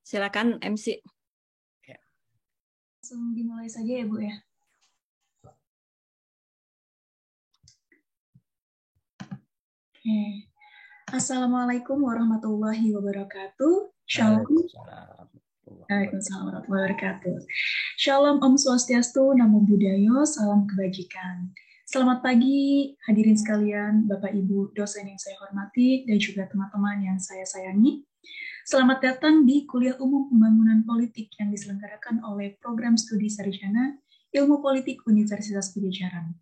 Silakan MC. Langsung dimulai saja ya Bu ya. Oke. Assalamualaikum warahmatullahi wabarakatuh. Shalom. Waalaikumsalam warahmatullahi wabarakatuh. Shalom Om Swastiastu, Namo Buddhaya, salam kebajikan. Selamat pagi hadirin sekalian, Bapak Ibu dosen yang saya hormati dan juga teman-teman yang saya sayangi. Selamat datang di Kuliah Umum Pembangunan Politik yang diselenggarakan oleh Program Studi Sarjana Ilmu Politik Universitas Padjadjaran.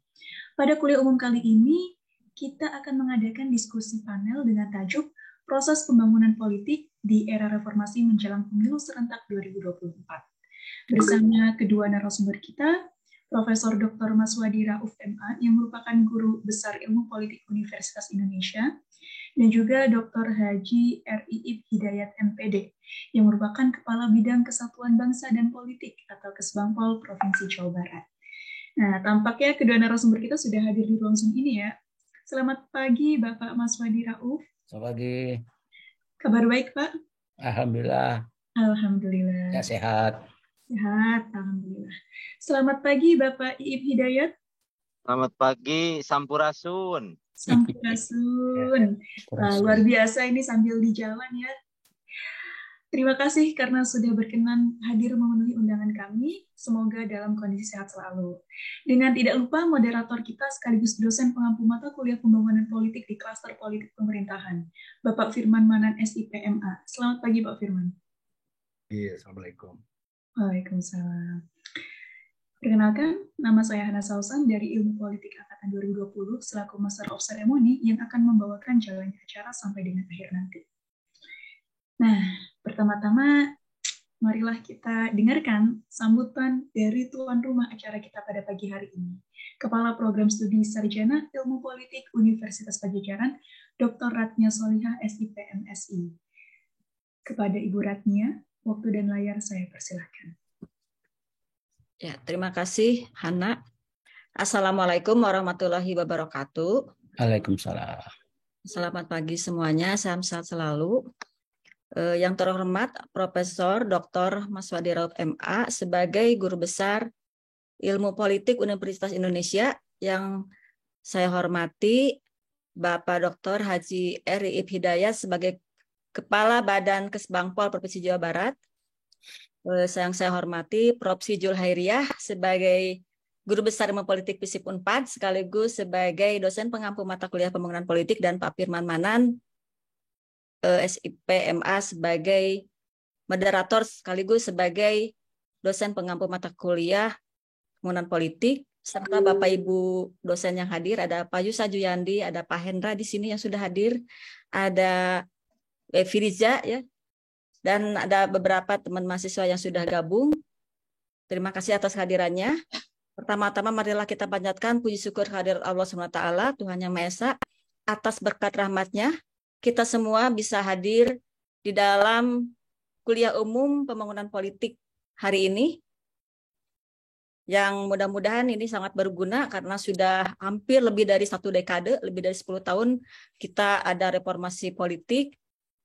Pada kuliah umum kali ini, kita akan mengadakan diskusi panel dengan tajuk Proses Pembangunan Politik di Era Reformasi Menjelang Pemilu Serentak 2024. Bersama kedua narasumber kita, Profesor Dr. Maswadi Rauf MA yang merupakan Guru Besar Ilmu Politik Universitas Indonesia, dan juga Dr. Haji R.I. Hidayat MPD yang merupakan Kepala Bidang Kesatuan Bangsa dan Politik atau Kesbangpol Provinsi Jawa Barat. Nah, tampaknya kedua narasumber kita sudah hadir di ruang Zoom ini ya. Selamat pagi Bapak Maswadi Rauf. Selamat pagi. Kabar baik Pak? Alhamdulillah. Alhamdulillah. Ya, sehat. Sehat, Alhamdulillah. Selamat pagi Bapak Iib Hidayat. Selamat pagi Sampurasun. Sampurasun. Luar biasa ini sambil di jalan ya. Terima kasih karena sudah berkenan hadir memenuhi undangan kami. Semoga dalam kondisi sehat selalu. Dengan tidak lupa moderator kita sekaligus dosen pengampu mata kuliah pembangunan politik di klaster politik pemerintahan, Bapak Firman Manan SIPMA. Selamat pagi Pak Firman. Iya, Assalamualaikum. Waalaikumsalam. Perkenalkan, nama saya Hana Sausan dari Ilmu Politik Angkatan 2020 selaku Master of Ceremony yang akan membawakan jalannya acara sampai dengan akhir nanti. Nah, pertama-tama marilah kita dengarkan sambutan dari tuan rumah acara kita pada pagi hari ini, Kepala Program Studi Sarjana Ilmu Politik Universitas Padjadjaran, Dr. Ratnya Solihah SIP MSI. Kepada Ibu Ratnya, waktu dan layar saya persilahkan. Ya, terima kasih Hana. Assalamualaikum warahmatullahi wabarakatuh. Waalaikumsalam. Selamat pagi semuanya, salam sehat selalu. Yang terhormat Profesor Dr. Maswadi Rauf MA sebagai Guru Besar Ilmu Politik Universitas Indonesia, yang saya hormati Bapak Dr. Haji R.I. Hidayat sebagai Kepala Badan Kesbangpol Provinsi Jawa Barat. Yang saya hormati Prof. Sijul Hairiah sebagai Guru Besar Ilmu Politik FISIP Unpad sekaligus sebagai dosen pengampu mata kuliah pembangunan politik, dan Pak Firman Manan SIPMA sebagai moderator sekaligus sebagai dosen pengampu mata kuliah pembangunan politik, serta Bapak Ibu dosen yang hadir, ada Pak Yusa Juyandi, ada Pak Hendra di sini yang sudah hadir, ada Firiza ya, dan ada beberapa teman mahasiswa yang sudah gabung. Terima kasih atas kehadirannya. Pertama-tama marilah kita panjatkan puji syukur kehadirat Allah SWT, Tuhan Yang Maha Esa, atas berkat rahmat-Nya kita semua bisa hadir di dalam kuliah umum pembangunan politik hari ini, yang mudah-mudahan ini sangat berguna karena sudah hampir lebih dari 1 dekade, lebih dari 10 tahun kita ada reformasi politik.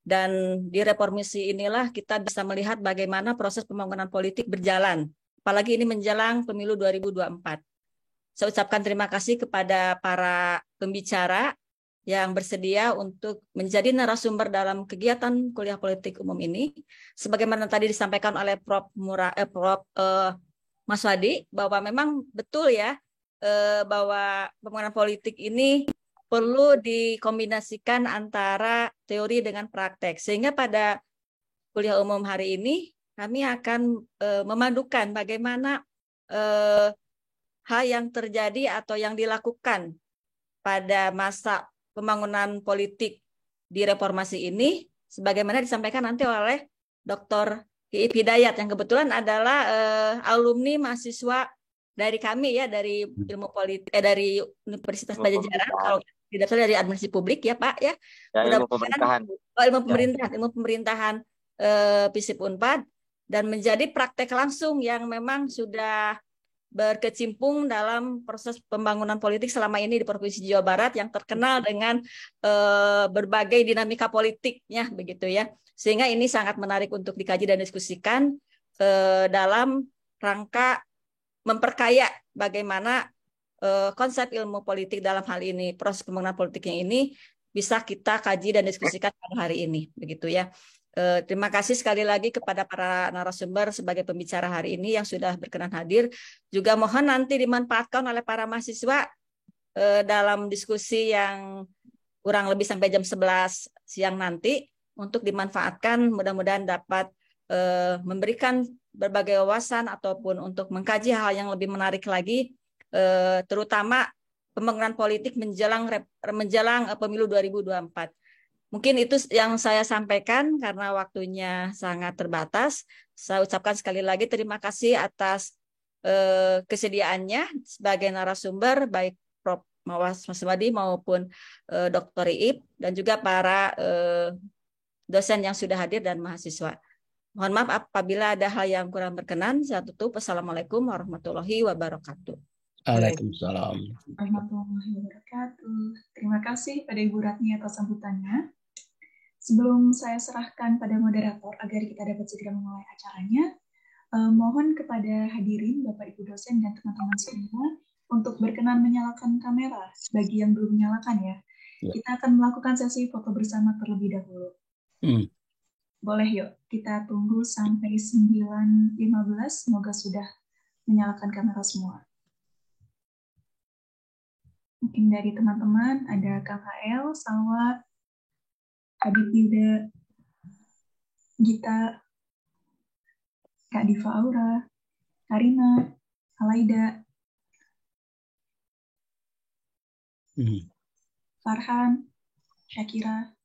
Dan di reformasi inilah kita bisa melihat bagaimana proses pembangunan politik berjalan. Apalagi ini menjelang pemilu 2024. Saya ucapkan terima kasih kepada para pembicara yang bersedia untuk menjadi narasumber dalam kegiatan kuliah politik umum ini. Sebagaimana tadi disampaikan oleh Prof. Maswadi, bahwa memang betul ya, bahwa pembangunan politik ini perlu dikombinasikan antara teori dengan praktek. Sehingga pada kuliah umum hari ini kami akan memadukan bagaimana hal yang terjadi atau yang dilakukan pada masa pembangunan politik di reformasi ini, sebagaimana disampaikan nanti oleh Dr. Iib Hidayat yang kebetulan adalah alumni mahasiswa dari kami ya, dari ilmu politik dari Universitas Padjadjaran, kalau tidak salah dari administrasi publik ya Pak ya. Ilmu pemerintahan. Ilmu pemerintahan FISIP Unpad, dan menjadi praktek langsung yang memang sudah berkecimpung dalam proses pembangunan politik selama ini di Provinsi Jawa Barat yang terkenal dengan berbagai dinamika politiknya begitu ya. Sehingga ini sangat menarik untuk dikaji dan diskusikan dalam rangka memperkaya bagaimana konsep ilmu politik dalam hal ini, proses pembangunan politiknya ini bisa kita kaji dan diskusikan pada hari ini begitu ya. Terima kasih sekali lagi kepada para narasumber sebagai pembicara hari ini yang sudah berkenan hadir. Juga mohon nanti dimanfaatkan oleh para mahasiswa dalam diskusi yang kurang lebih sampai jam 11 siang nanti untuk dimanfaatkan, mudah-mudahan dapat memberikan berbagai wawasan ataupun untuk mengkaji hal yang lebih menarik lagi, terutama pembangunan politik menjelang pemilu 2024. Mungkin itu yang saya sampaikan karena waktunya sangat terbatas. Saya ucapkan sekali lagi terima kasih atas kesediaannya sebagai narasumber, baik Prof. Mawas Maswadi maupun Dr. Iip, dan juga para dosen yang sudah hadir dan mahasiswa. Mohon maaf apabila ada hal yang kurang berkenan. Saya tutup. Assalamualaikum warahmatullahi wabarakatuh. Waalaikumsalam. Warahmatullahi wabarakatuh. Terima kasih pada Ibu Ratni atas sambutannya. Sebelum saya serahkan pada moderator agar kita dapat segera memulai acaranya, mohon kepada hadirin, Bapak Ibu dosen dan teman-teman semua untuk berkenan menyalakan kamera bagi yang belum menyalakan ya. Kita akan melakukan sesi foto bersama terlebih dahulu. Boleh yuk, kita tunggu sampai 9.15, semoga sudah menyalakan kamera semua. Mungkin dari teman-teman ada Kang HL, Salwa, Adit Yuda, Gita, Kak Diva Aura, Karina, Alaida, Farhan, Syakira.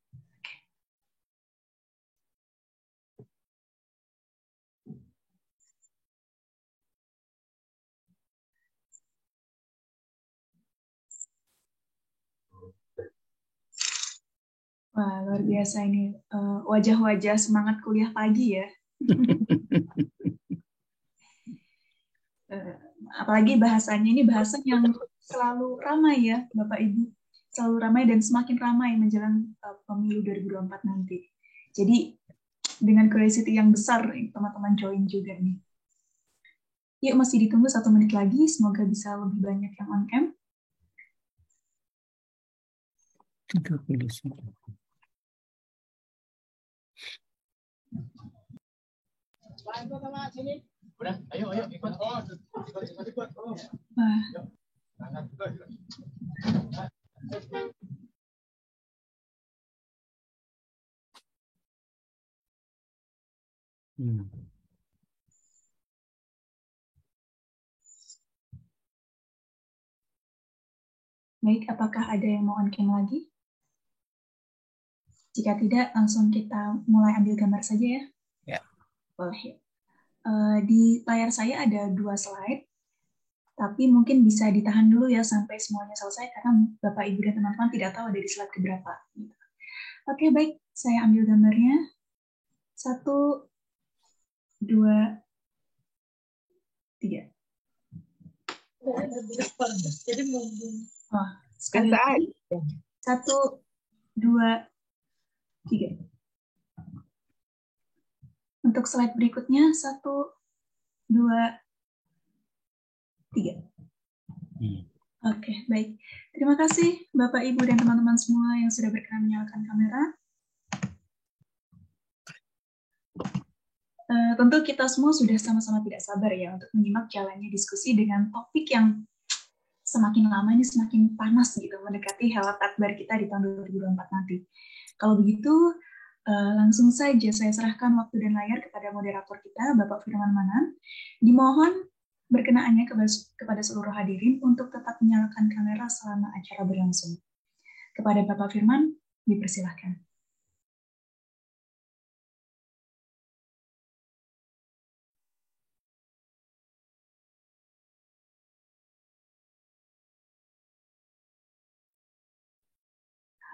Wah, luar biasa ini wajah-wajah semangat kuliah pagi ya. Apalagi bahasanya ini bahasa yang selalu ramai ya, Bapak Ibu. Selalu ramai dan semakin ramai menjelang pemilu 2024 nanti. Jadi dengan curiosity yang besar teman-teman join juga nih. Yuk, masih ditunggu 1 menit lagi, semoga bisa lebih banyak yang on cam. 39. Udah, ayo ikut. Baik, apakah ada yang mau on cam lagi? Jika tidak, langsung kita mulai ambil gambar saja ya. Ya. Boleh. Di layar saya ada 2 slide, tapi mungkin bisa ditahan dulu ya sampai semuanya selesai, karena Bapak, Ibu, dan teman-teman tidak tahu ada di slide keberapa. Oke, baik. Saya ambil gambarnya. 1, 2, 3. Sekali lagi. 1, 2, 3. Untuk slide berikutnya, 1, 2, 3. Oke, baik. Terima kasih Bapak, Ibu, dan teman-teman semua yang sudah berkenan menyalakan kamera. Tentu kita semua sudah sama-sama tidak sabar ya untuk menyimak jalannya diskusi dengan topik yang semakin lama ini semakin panas gitu, mendekati Helat Akbar kita di tahun 2024 nanti. Kalau begitu, langsung saja saya serahkan waktu dan layar kepada moderator kita, Bapak Firman Manan. Dimohon berkenaannya kepada seluruh hadirin untuk tetap menyalakan kamera selama acara berlangsung. Kepada Bapak Firman, dipersilahkan.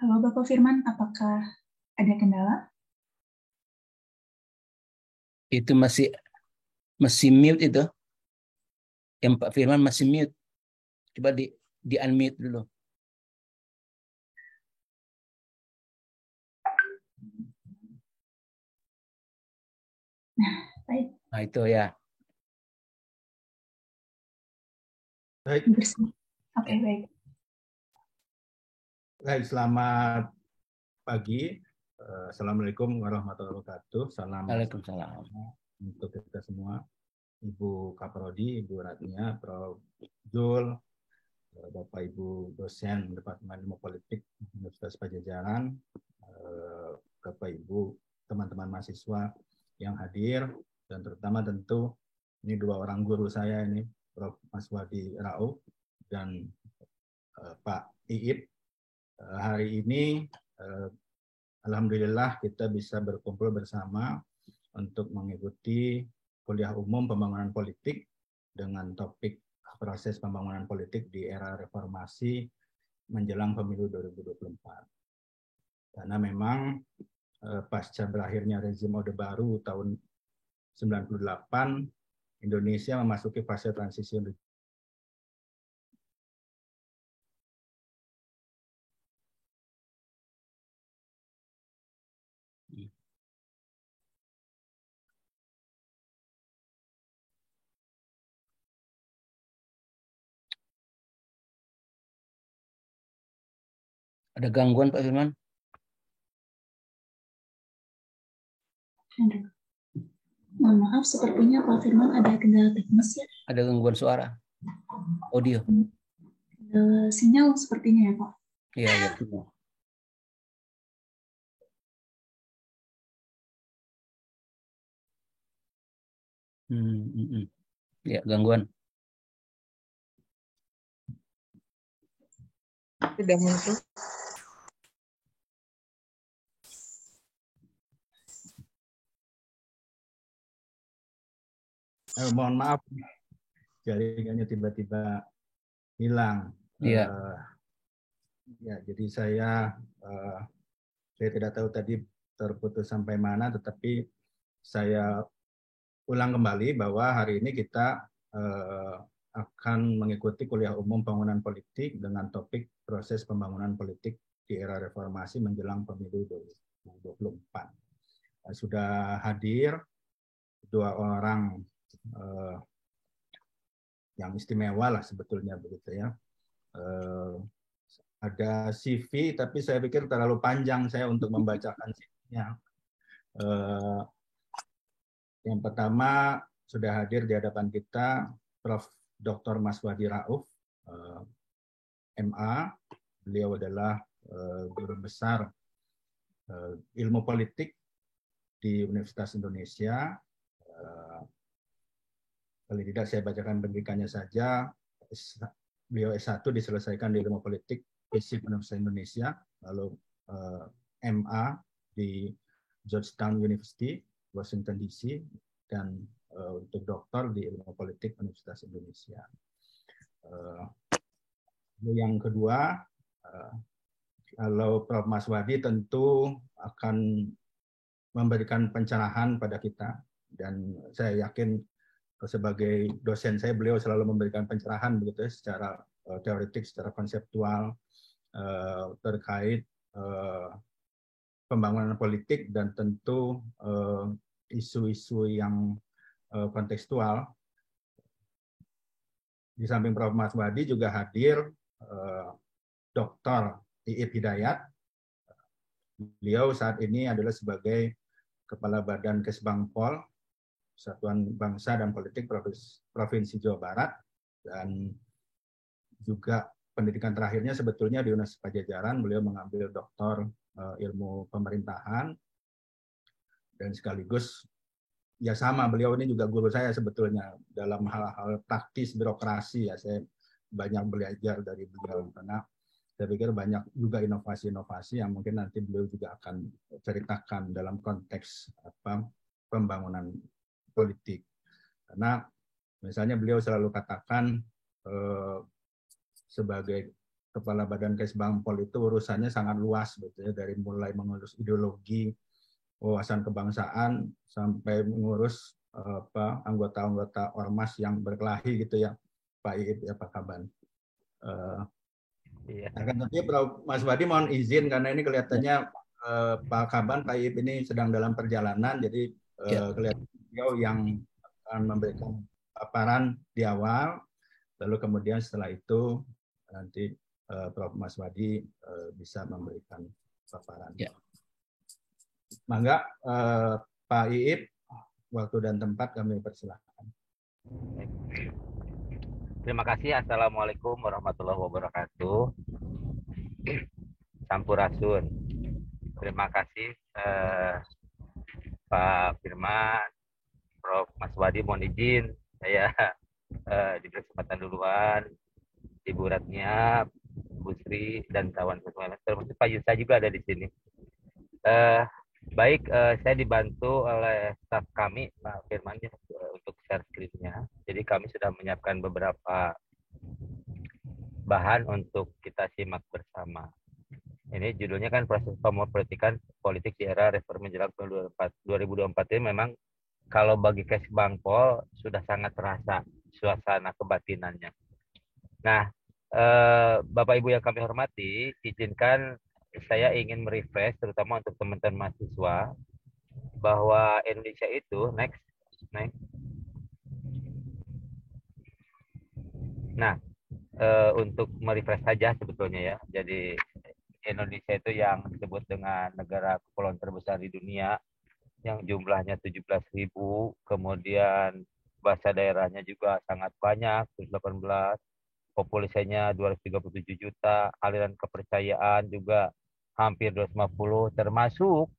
Halo Bapak Firman, apakah ada kendala? Itu masih mute itu. Yang Pak Firman masih mute. Coba di unmute dulu. Baik. Nah, itu ya. Baik. Oke, baik. Baik, selamat pagi. Assalamualaikum warahmatullahi wabarakatuh. Salam Waalaikumsalam. untuk kita semua. Ibu Kaprodi, Ibu Ratnia, Prof. Jul, Bapak Ibu dosen Departemen Ilmu Politik Universitas Padjadjaran, Bapak Ibu teman-teman mahasiswa yang hadir, dan terutama tentu ini dua orang guru saya ini, Prof. Maswadi Rauf dan Pak Iip. Hari ini alhamdulillah kita bisa berkumpul bersama untuk mengikuti kuliah umum pembangunan politik dengan topik proses pembangunan politik di era reformasi menjelang pemilu 2024. Karena memang pasca berakhirnya rezim Orde Baru tahun 98, Indonesia memasuki fase transisi. Ada gangguan Pak Firman? Mohon maaf, sepertinya Pak Firman ada kendala teknis ya. Ada gangguan suara? Audio? Sinyal sepertinya ya Pak. Iya, ya. Ya, gangguan. Tidak muncul. Mohon maaf, jaringannya tiba-tiba hilang. Iya. Ya, jadi saya tidak tahu tadi terputus sampai mana, tetapi saya ulang kembali bahwa hari ini kita akan mengikuti kuliah umum pembangunan politik dengan topik proses pembangunan politik di era reformasi menjelang pemilu 2024. Sudah hadir dua orang yang istimewa lah sebetulnya begitu ya. Ada CV, tapi saya pikir terlalu panjang saya untuk membacakan CV-nya. Yang pertama sudah hadir di hadapan kita Prof. Dr. Maswadi Rauf, MA. Beliau adalah guru besar ilmu politik di Universitas Indonesia. Paling tidak saya bacakan pendidikannya saja. Beliau S1 diselesaikan di ilmu politik FISIP Universitas Indonesia, lalu MA di Georgetown University, Washington DC, dan untuk doktor di ilmu politik Universitas Indonesia. Yang kedua, kalau Prof. Maswadi tentu akan memberikan pencerahan pada kita, dan saya yakin sebagai dosen saya, beliau selalu memberikan pencerahan begitu ya, secara teoretik, secara konseptual terkait pembangunan politik dan tentu isu-isu yang kontekstual. Di samping Prof. Maswadi juga hadir Dr. Iip Hidayat. Beliau saat ini adalah sebagai Kepala Badan Kesbangpol, Satuan Bangsa dan Politik Provinsi Jawa Barat, dan juga pendidikan terakhirnya sebetulnya di Universitas Padjadjaran. Beliau mengambil doktor ilmu pemerintahan, dan sekaligus ya sama, beliau ini juga guru saya sebetulnya dalam hal-hal praktis birokrasi ya. Saya banyak belajar dari beliau karena saya pikir banyak juga inovasi-inovasi yang mungkin nanti beliau juga akan ceritakan dalam konteks pembangunan politik. Karena misalnya beliau selalu katakan sebagai Kepala Badan Kesbangpol itu urusannya sangat luas gitu ya, dari mulai mengurus ideologi, wawasan kebangsaan, sampai mengurus anggota-anggota ormas yang berkelahi gitu ya. Pak Iip ya Pak Kaban. Iya. Akan tapi Mas Wadi mohon izin karena ini kelihatannya Pak Kaban, Pak Iip ini sedang dalam perjalanan, jadi kelihatan beliau yang akan memberikan paparan di awal, lalu kemudian setelah itu nanti Prof. Mas Wadi bisa memberikan paparan. Ya. Mangga Pak Iip, waktu dan tempat kami persilahkan. Terima kasih. Assalamualaikum warahmatullahi wabarakatuh. Sampurasun. Terima kasih Pak Firman, Prof. Mas Wadi, mohon izin saya diberi kesempatan duluan. Ibu Ratnia, Bu Sri, dan kawan kawan termasuk Pak Yusa juga ada di sini. Baik, saya dibantu oleh staf kami, Pak Firman, untuk share screen-nya. Jadi kami sudah menyiapkan beberapa bahan untuk kita simak bersama. Ini judulnya kan proses pempolitikan politik di era reformasi menjelang 2024 ini memang kalau bagi Kesbangpol sudah sangat terasa suasana kebatinannya. Nah, Bapak Ibu yang kami hormati, izinkan saya ingin merefresh terutama untuk teman-teman mahasiswa bahwa Indonesia itu next. Nah, untuk merefresh saja sebetulnya ya. Jadi Indonesia itu yang disebut dengan negara kepulauan terbesar di dunia yang jumlahnya 17.000, kemudian bahasa daerahnya juga sangat banyak, 18, populasinya 237 juta, aliran kepercayaan juga hampir 250, termasuk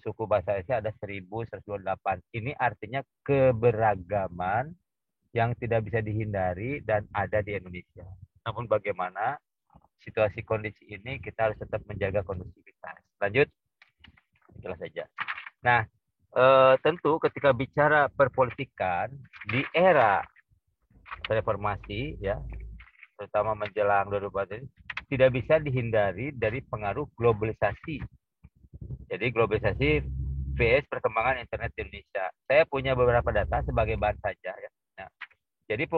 suku bahasa Asia ada 1.128. Ini artinya keberagaman yang tidak bisa dihindari dan ada di Indonesia. Namun bagaimana situasi kondisi ini kita harus tetap menjaga kondusivitas. Lanjut, jelas saja. Nah, tentu ketika bicara perpolitikan di era reformasi, ya, terutama menjelang 2024 ini, tidak bisa dihindari dari pengaruh globalisasi. Jadi globalisasi vs perkembangan internet di Indonesia. Saya punya beberapa data sebagai bahan saja. Ya. Nah, jadi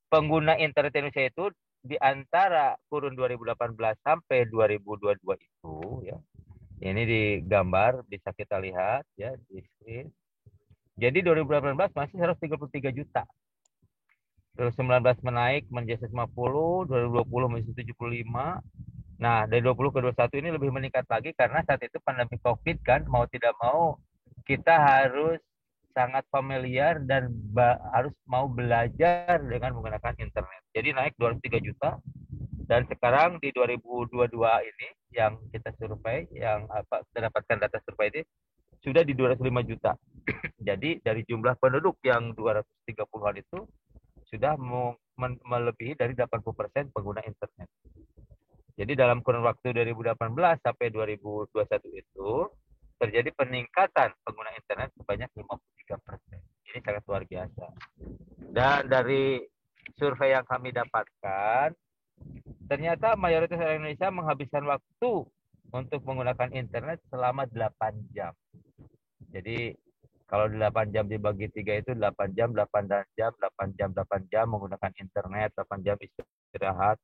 pengguna internet Indonesia itu di antara kurun 2018 sampai 2022 itu, ya, ini di gambar bisa kita lihat ya di screen. Jadi 2018 masih 133 juta. 2019 menaik menjadi 150, 2020 menjadi 75. Nah, dari 20 ke 21 ini lebih meningkat lagi karena saat itu pandemi Covid kan, mau tidak mau kita harus sangat familiar dan harus mau belajar dengan menggunakan internet. Jadi naik 203 juta dan sekarang di 2022 ini yang kita survei, yang mendapatkan data survei ini sudah di 205 juta. Jadi dari jumlah penduduk yang 230-an itu sudah melebihi dari 80% pengguna internet. Jadi dalam kurun waktu 2018 sampai 2021 itu terjadi peningkatan pengguna internet sebanyak 53%. Ini sangat luar biasa. Dan dari survei yang kami dapatkan, ternyata mayoritas orang Indonesia menghabiskan waktu untuk menggunakan internet selama 8 jam. Jadi kalau 8 jam dibagi 3 itu 8 jam, 8 jam, 8 jam, 8 jam menggunakan internet, 8 jam istirahat,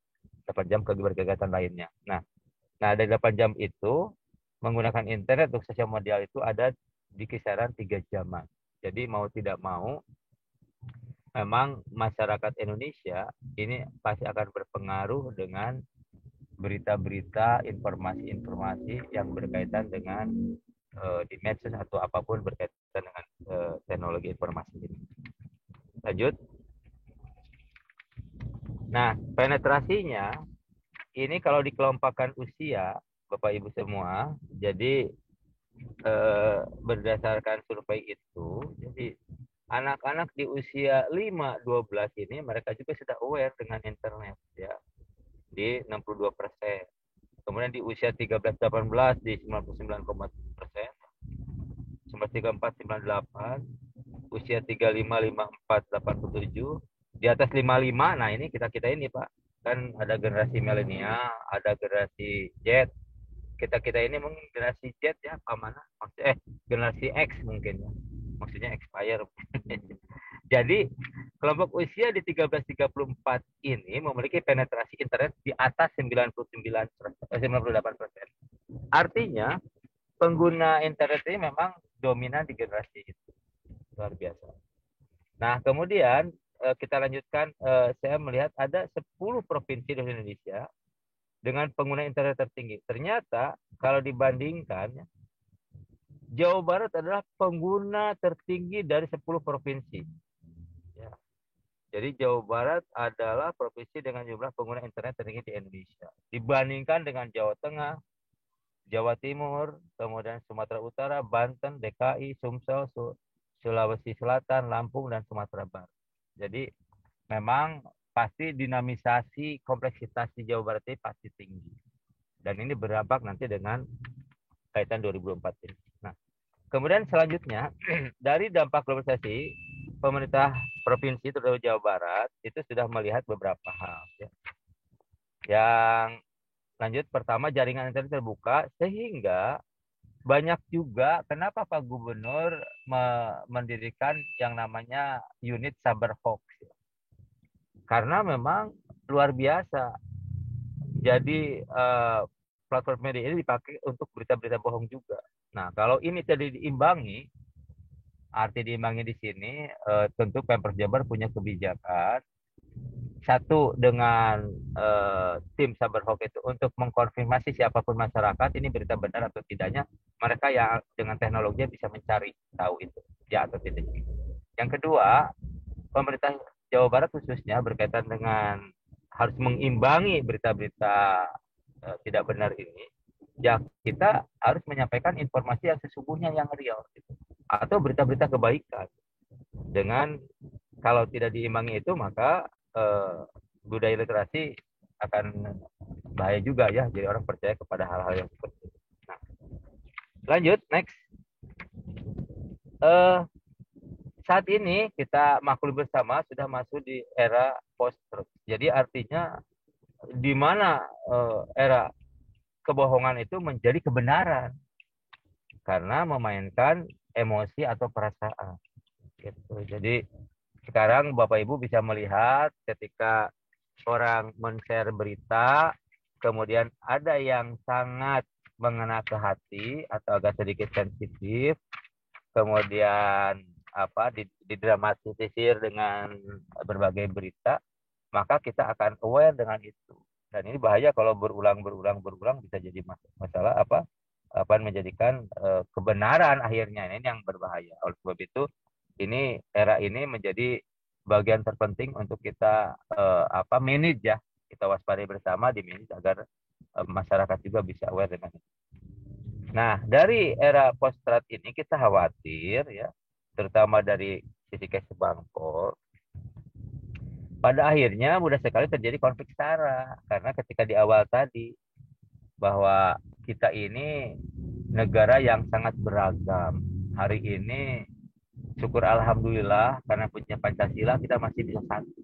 8 jam kegiatan lainnya. Nah, dari 8 jam itu menggunakan internet untuk sosial media itu ada di kisaran 3 jaman. Jadi mau tidak mau memang masyarakat Indonesia ini pasti akan berpengaruh dengan berita-berita, informasi-informasi yang berkaitan dengan di medsos atau apapun berkaitan dengan teknologi informasi ini. Lanjut. Nah, penetrasinya ini kalau dikelompokkan usia, Bapak Ibu semua, jadi berdasarkan survei itu, jadi anak-anak di usia 5-12 ini mereka juga sudah aware dengan internet ya, di 62%. Kemudian di usia 13-18 di 99,7%, 34 98, usia 35 54 87, di atas 55. Nah, ini kita ini Pak, kan ada generasi milenial, ada generasi Z. Kita ini mungkin generasi Z ya, apa mana? Maksudnya generasi X mungkin ya. Maksudnya expire. Jadi Kelompok usia di 13-34 ini memiliki penetrasi internet di atas 98%. Artinya, pengguna internet ini memang dominan di generasi itu. Luar biasa. Nah, kemudian kita lanjutkan, saya melihat ada 10 provinsi di Indonesia dengan pengguna internet tertinggi. Ternyata kalau dibandingkan, Jawa Barat adalah pengguna tertinggi dari 10 provinsi. Ya. Jadi Jawa Barat adalah provinsi dengan jumlah pengguna internet tertinggi di Indonesia. Dibandingkan dengan Jawa Tengah, Jawa Timur, kemudian Sumatera Utara, Banten, DKI, Sumsel, Sulawesi Selatan, Lampung, dan Sumatera Barat. Jadi memang pasti dinamisasi kompleksitas di Jawa Barat ini pasti tinggi. Dan ini berdampak nanti dengan kaitan 2024 ini. Nah, kemudian selanjutnya, dari dampak globalisasi, pemerintah provinsi terutama Jawa Barat itu sudah melihat beberapa hal. Ya. Yang lanjut, pertama, jaringan internet terbuka, sehingga banyak juga kenapa Pak Gubernur mendirikan yang namanya unit cyber hoax. Karena memang luar biasa. Jadi platform media ini dipakai untuk berita-berita bohong juga. Nah, kalau ini tidak diimbangi, arti diimbangi di sini tentu Pemprov Jabar punya kebijakan. Satu, dengan tim cyber hoax itu untuk mengkonfirmasi siapapun masyarakat ini berita benar atau tidaknya, mereka yang dengan teknologinya bisa mencari tahu itu ya atau tidak. Yang kedua, pemerintah Jawa Barat khususnya berkaitan dengan harus mengimbangi berita-berita tidak benar ini. Ya, kita harus menyampaikan informasi yang sesungguhnya, yang real gitu. Atau berita-berita kebaikan. Dengan kalau tidak diimbangi itu, maka budaya literasi akan bahaya juga ya, jadi orang percaya kepada hal-hal yang seperti itu. Nah, lanjut, next. Saat ini kita maklum bersama sudah masuk di era post-truth. Jadi artinya di mana era kebohongan itu menjadi kebenaran karena memainkan emosi atau perasaan. Gitu. Jadi sekarang Bapak Ibu bisa melihat ketika orang men-share berita, kemudian ada yang sangat mengena ke hati atau agak sedikit sensitif, kemudian didramatisir dengan berbagai berita, maka kita akan aware dengan itu. Dan ini bahaya kalau berulang bisa jadi masalah menjadikan kebenaran akhirnya. Ini yang berbahaya. Oleh sebab itu, ini era ini menjadi bagian terpenting untuk kita manage ya, kita waspadai bersama di manage agar masyarakat juga bisa aware dengan itu. Nah, dari era post-truth ini kita khawatir ya, terutama dari sisi Kesbangpol, pada akhirnya mudah sekali terjadi konflik sara karena ketika di awal tadi bahwa kita ini negara yang sangat beragam. Hari ini syukur alhamdulillah karena punya Pancasila kita masih bisa satu.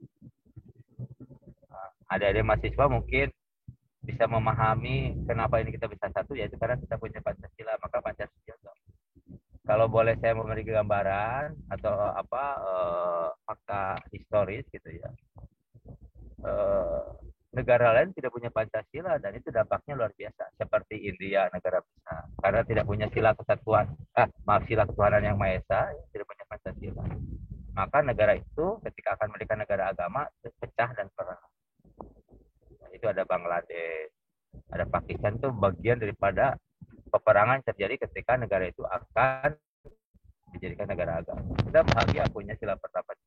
Ada mahasiswa mungkin bisa memahami kenapa ini kita bisa satu, yaitu karena kita punya Pancasila. Maka Pancasila, kalau boleh saya memberi gambaran atau fakta historis gitu ya, negara lain tidak punya Pancasila dan itu dampaknya luar biasa. Seperti India, negara besar, karena tidak punya sila ketuhanan yang Maha Esa, tidak punya Pancasila. Maka negara itu ketika akan mendirikan negara agama pecah dan perang. Itu ada Bangladesh, ada Pakistan, itu bagian daripada peperangan terjadi ketika negara itu akan dijadikan negara agama. Kita bahagia punya sila pertama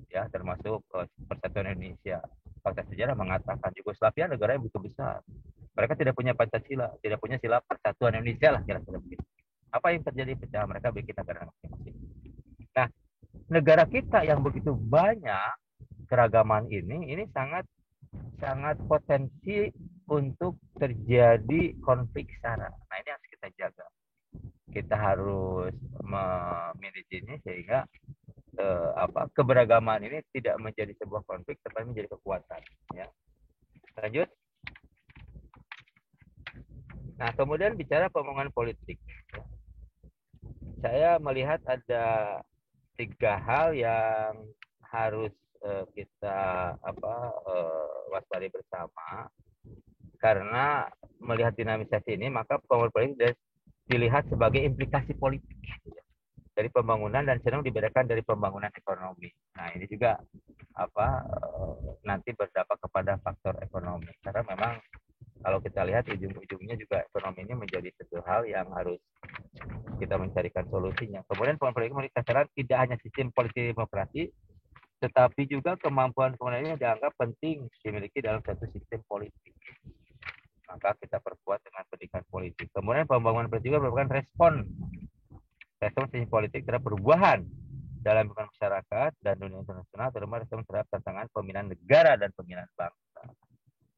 ya, termasuk Persatuan Indonesia. Fakta sejarah mengatakan Yugoslavia negara yang begitu besar. Mereka tidak punya Pancasila, tidak punya sila Persatuan Indonesia lah kira-kira begitu. Apa yang terjadi? Pecah, mereka bikin negara masing-masing. Nah, negara kita yang begitu banyak keragaman ini sangat potensi untuk terjadi konflik sara. Nah, ini harus kita jaga. Kita harus memanage ini sehingga keberagaman ini tidak menjadi sebuah konflik, tetapi menjadi kekuatan. Ya. Lanjut. Nah, kemudian bicara pembangunan politik. Saya melihat ada 3 hal yang harus kita waspadai bersama, karena melihat dinamisasi ini maka pembangunan politik dilihat sebagai implikasi politik dari pembangunan dan cenderung dibedakan dari pembangunan ekonomi. Nah, ini juga nanti berdampak kepada faktor ekonomi, karena memang kalau kita lihat ujung-ujungnya juga ekonomi ini menjadi satu hal yang harus kita mencarikan solusinya. Kemudian pembangunan politik sasaran tidak hanya sistem politik demokrasi, tetapi juga kemampuan komunalnya dianggap penting dimiliki dalam satu sistem politik. Maka kita perkuat dengan pendidikan politik. Kemudian pembangunan politik juga merupakan respon sistem politik terhadap perubahan dalam lingkungan masyarakat dan dunia internasional, terutama respon terhadap tantangan pembinaan negara dan pembinaan bangsa.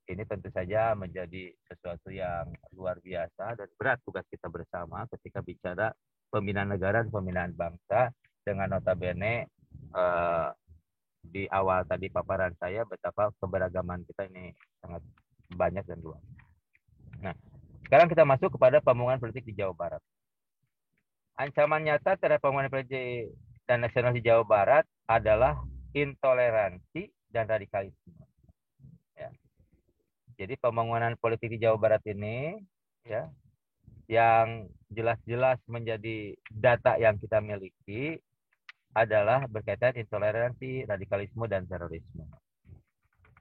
Ini tentu saja menjadi sesuatu yang luar biasa dan berat tugas kita bersama ketika bicara pembinaan negara dan pembinaan bangsa, dengan notabene di awal tadi paparan saya betapa keberagaman kita ini sangat banyak dan luas. Nah, sekarang kita masuk kepada pembangunan politik di Jawa Barat. Ancaman nyata terhadap pembangunan politik dan nasional di Jawa Barat adalah intoleransi dan radikalisme. Ya. Jadi pembangunan politik di Jawa Barat ini, ya, yang jelas-jelas menjadi data yang kita miliki adalah berkaitan intoleransi, radikalisme, dan terorisme.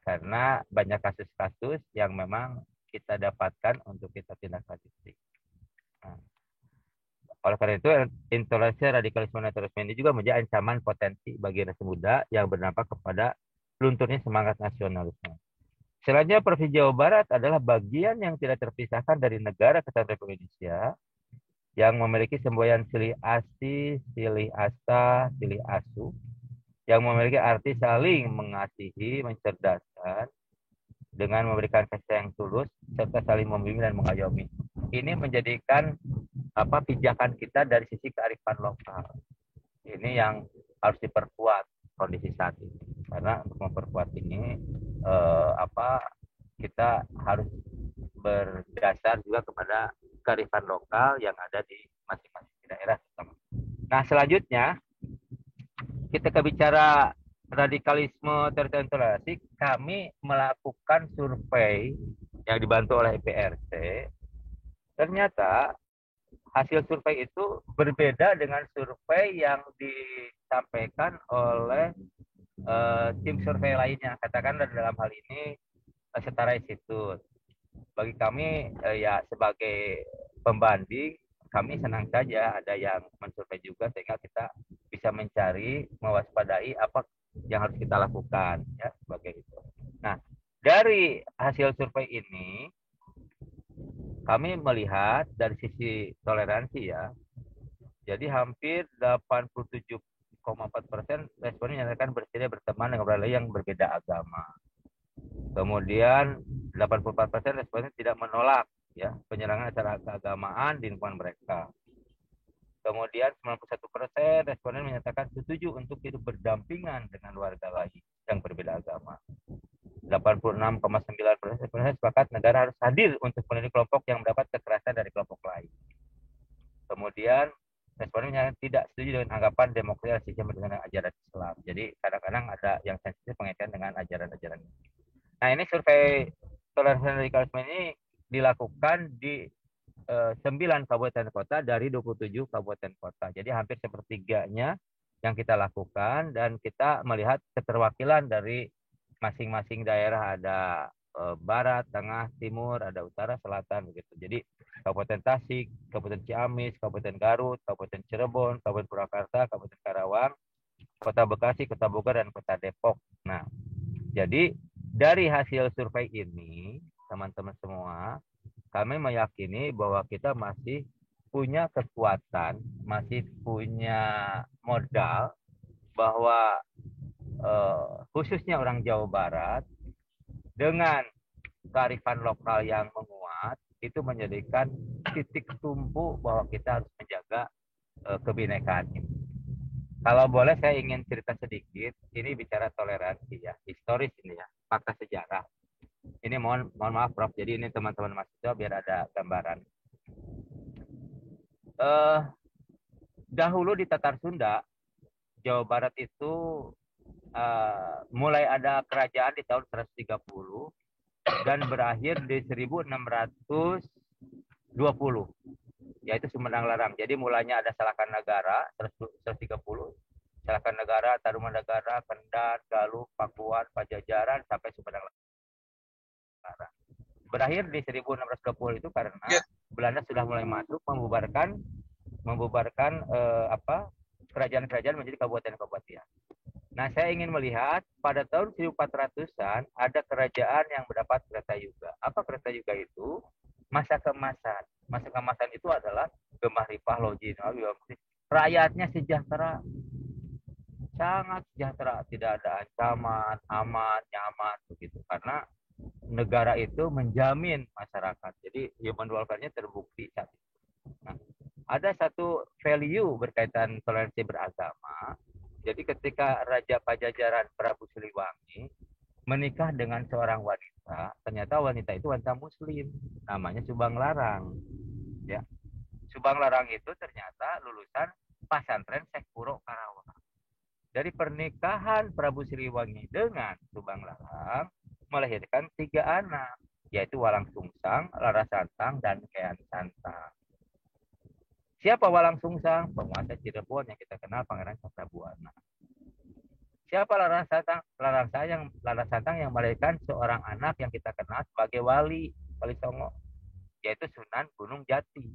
Karena banyak kasus-kasus yang memang kita dapatkan untuk kita tindak lanjuti. Nah, oleh karena itu, intoleransi, radikalisme, dan terorisme ini juga menjadi ancaman potensi bagi generasi muda yang berdampak kepada lunturnya semangat nasionalisme. Selanjutnya, Provinsi Jawa Barat adalah bagian yang tidak terpisahkan dari Negara Kesatuan Republik Indonesia yang memiliki semboyan silih asi, silih asa, silih asu, yang memiliki arti saling mengasihi, mencerdaskan, dengan memberikan kasih yang tulus, serta saling membimbing dan mengayomi. Ini menjadikan pijakan kita dari sisi kearifan lokal. Ini yang harus diperkuat kondisi saat ini. Karena untuk memperkuat ini, kita harus berdasar juga kepada kearifan lokal yang ada di masing-masing daerah. Nah, selanjutnya kita bicara radikalisme toleransi. Kami melakukan survei yang dibantu oleh IPRC. Ternyata hasil survei itu berbeda dengan survei yang disampaikan oleh tim survei lainnya. Katakanlah dalam hal ini Setara Institut. Bagi kami ya sebagai pembanding, kami senang saja ada yang mensurvei juga, sehingga kita bisa mencari, mewaspadai apa yang harus kita lakukan, ya, sebagai itu. Nah, dari hasil survei ini kami melihat dari sisi toleransi, ya, jadi hampir 87,4% responden menyatakan bersedia berteman dengan orang lain yang berbeda agama. Kemudian 84% responden tidak menolak, ya, penyerangan acara keagamaan di lingkungan mereka. Kemudian 91% responden menyatakan setuju untuk hidup berdampingan dengan warga lain yang berbeda agama. 86,9% responden sepakat negara harus hadir untuk melindungi kelompok yang mendapat kekerasan dari kelompok lain. Kemudian responden yang tidak setuju dengan anggapan demokrasi dengan ajaran Islam. Jadi kadang-kadang ada yang sensitif mengaitkan dengan ajaran-ajaran ini. Nah, ini survei toleransi radikalisme ini dilakukan di 9 kabupaten kota dari 27 kabupaten kota. Jadi hampir sepertiganya yang kita lakukan, dan kita melihat keterwakilan dari masing-masing daerah, ada barat, tengah, timur, ada utara, selatan, begitu. Jadi Kabupaten Tasik, Kabupaten Ciamis, Kabupaten Garut, Kabupaten Cirebon, Kabupaten Purwakarta, Kabupaten Karawang, Kota Bekasi, Kota Bogor, dan Kota Depok. Nah, jadi dari hasil survei ini, teman-teman semua, kami meyakini bahwa kita masih punya kekuatan, masih punya modal, bahwa khususnya orang Jawa Barat dengan kearifan lokal yang menguat, itu menjadikan titik tumpu bahwa kita harus menjaga kebinekaan ini. Kalau boleh saya ingin cerita sedikit, ini bicara toleransi, ya, historis ini, ya, fakta sejarah. Ini mohon maaf Prof, jadi ini teman-teman mahasiswa biar ada gambaran. Dahulu di Tatar Sunda, Jawa Barat itu mulai ada kerajaan di tahun 130 dan berakhir di 1620, yaitu Sumedang Larang. Jadi mulanya ada Salakan Negara 130, Salakan Negara, Tarumanegara, Kendal, Galuh, Pakuan, Pajajaran sampai Sumedang Larang. Berakhir di 1620 itu karena Belanda sudah mulai masuk membubarkan kerajaan-kerajaan menjadi kabupaten-kabupaten. Nah, saya ingin melihat pada tahun 1400-an ada kerajaan yang mendapat kereta yuga. Apa kereta yuga itu? Masa keemasan. Masa keemasan itu adalah Gemah Ripah Loji. Rakyatnya sejahtera. Sangat sejahtera. Tidak ada ancaman, aman, nyaman. Begitu. Karena negara itu menjamin masyarakat. Jadi human welfare-nya terbukti saat itu. Nah, ada satu value berkaitan toleransi beragama. Jadi ketika Raja Pajajaran Prabu Siliwangi menikah dengan seorang wanita, ternyata wanita itu wanita Muslim, namanya Subang Larang. Ya, Subang Larang itu ternyata lulusan pesantren Syekh Puro Karawang. Dari pernikahan Prabu Siliwangi dengan Subang Larang melahirkan 3 anak, yaitu Walang Sungsang, Lara Santang, dan Kean Santang. Siapa Walang Sungsang? Penguasa Cirebon yang kita kenal Pangeran Cakrabuana. Siapa Lara Santang? Lara Santang yang melahirkan seorang anak yang kita kenal sebagai Wali Songo, yaitu Sunan Gunung Jati.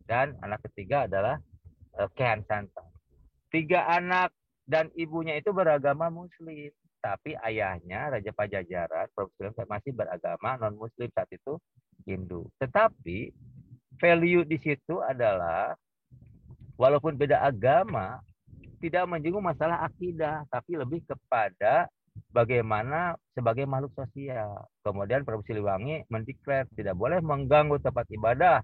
Dan anak ketiga adalah Kean Santang. 3 anak dan ibunya itu beragama Muslim, tapi ayahnya Raja Pajajaran masih beragama non-Muslim, saat itu Hindu. Tetapi value di situ adalah walaupun beda agama, tidak menyinggung masalah akidah, tapi lebih kepada bagaimana sebagai makhluk sosial. Kemudian Prabu Siliwangi mendeklar tidak boleh mengganggu tempat ibadah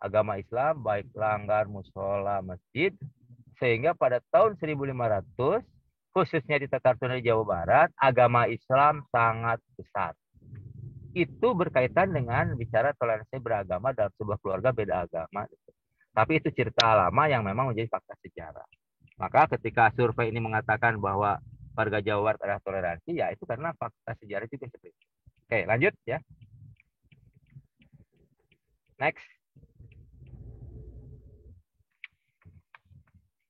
agama Islam, baik langgar, musola, masjid, sehingga pada tahun 1500, khususnya di Kartini Jawa Barat, agama Islam sangat besar. Itu berkaitan dengan bicara toleransi beragama dalam sebuah keluarga beda agama. Tapi itu cerita lama yang memang menjadi fakta sejarah. Maka ketika survei ini mengatakan bahwa warga Jawa Barat adalah toleransi, ya itu karena fakta sejarah juga seperti itu. Oke, lanjut ya. Next.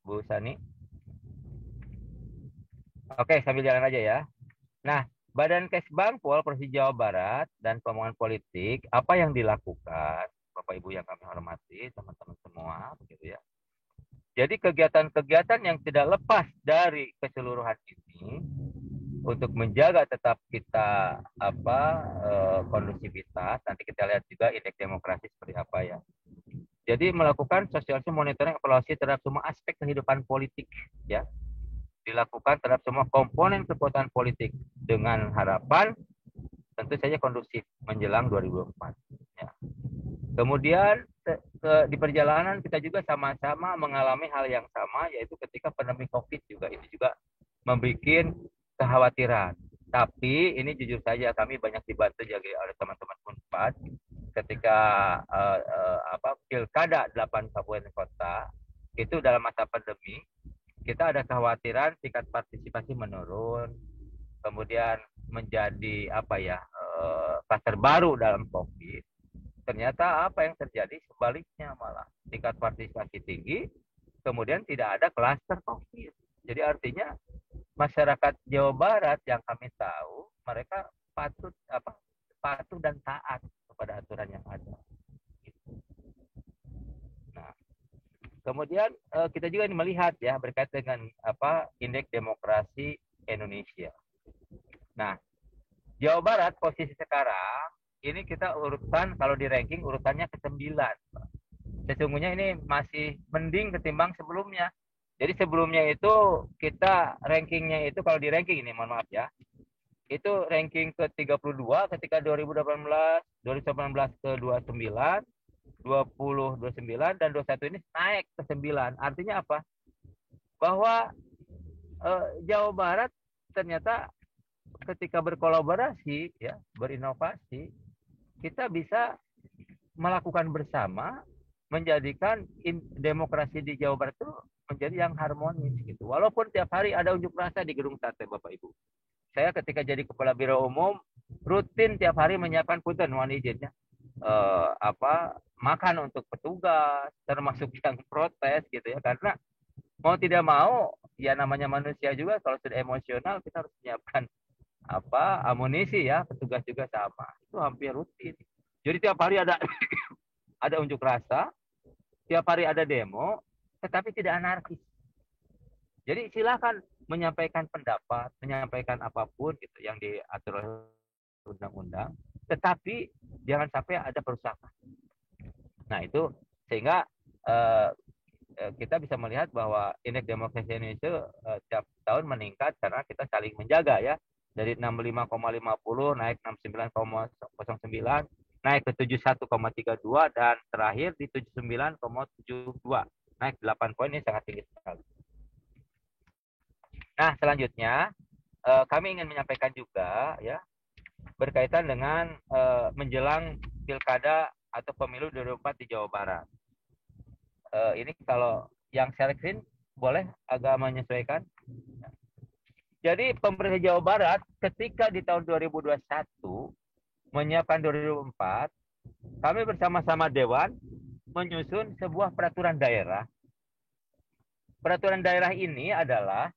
Bu Sani. Oke, sambil jalan aja ya. Nah, Badan Kesbangpol Provinsi Jawa Barat dan Pembangunan Politik, apa yang dilakukan, Bapak Ibu yang kami hormati, teman-teman semua, begitu ya. Jadi kegiatan-kegiatan yang tidak lepas dari keseluruhan ini untuk menjaga tetap kita kondusivitas. Nanti kita lihat juga indeks demokrasi seperti apa ya. Jadi melakukan sosialisasi, monitoring, evaluasi terhadap semua aspek kehidupan politik, ya. Dilakukan terhadap semua komponen kekuatan politik dengan harapan tentu saja kondusif menjelang 2024. Ya. Kemudian di perjalanan kita juga sama-sama mengalami hal yang sama, yaitu ketika pandemi COVID juga itu juga membuat kekhawatiran. Tapi ini jujur saja kami banyak dibantu juga oleh teman-teman Unpad ketika pilkada 8 kabupaten kota itu dalam masa pandemi. Kita ada kekhawatiran tingkat partisipasi menurun, kemudian menjadi kluster baru dalam COVID. Ternyata apa yang terjadi sebaliknya, malah tingkat partisipasi tinggi, kemudian tidak ada kluster COVID. Jadi artinya masyarakat Jawa Barat yang kami tahu mereka patuh dan taat kepada aturan yang ada. Nah, kemudian kita juga melihat ya berkaitan dengan indeks demokrasi Indonesia. Nah, Jawa Barat posisi sekarang ini kita urutan kalau di ranking urutannya ke-9. Sesungguhnya ini masih mending ketimbang sebelumnya. Jadi sebelumnya itu kita rankingnya itu kalau di ranking ini mohon maaf ya. Itu ranking ke-32 ketika 2018 ke-29, 20, 29, dan 21 ini naik ke 9. Artinya apa? Bahwa Jawa Barat ternyata ketika berkolaborasi, ya, berinovasi, kita bisa melakukan bersama, menjadikan demokrasi di Jawa Barat itu menjadi yang harmonis gitu. Walaupun tiap hari ada unjuk rasa di Gedung Sate, Bapak Ibu. Saya ketika jadi kepala biro umum rutin tiap hari menyiapkan punten mohon izinnya makan untuk petugas, termasuk yang protes gitu ya, karena mau tidak mau ya namanya manusia juga kalau sudah emosional kita harus menyiapkan amunisi ya, petugas juga sama. Itu hampir rutin. Jadi tiap hari ada ada unjuk rasa, tiap hari ada demo, tetapi tidak anarkis. Jadi silakan menyampaikan pendapat, menyampaikan apapun gitu yang diatur oleh undang-undang, tetapi jangan sampai ada perusakan. Nah itu sehingga kita bisa melihat bahwa indeks demokrasi Indonesia tiap tahun meningkat karena kita saling menjaga ya, dari 65,50 naik 69,09 naik ke 71,32 dan terakhir di 79,72 naik 8 poin, ini sangat tinggi sekali. Nah selanjutnya kami ingin menyampaikan juga ya berkaitan dengan menjelang pilkada atau pemilu 2024 di Jawa Barat. Ini kalau yang share screen boleh agak menyesuaikan. Jadi pemerintah Jawa Barat ketika di tahun 2021 menyiapkan 2024, kami bersama-sama Dewan menyusun sebuah peraturan daerah. Peraturan daerah ini adalah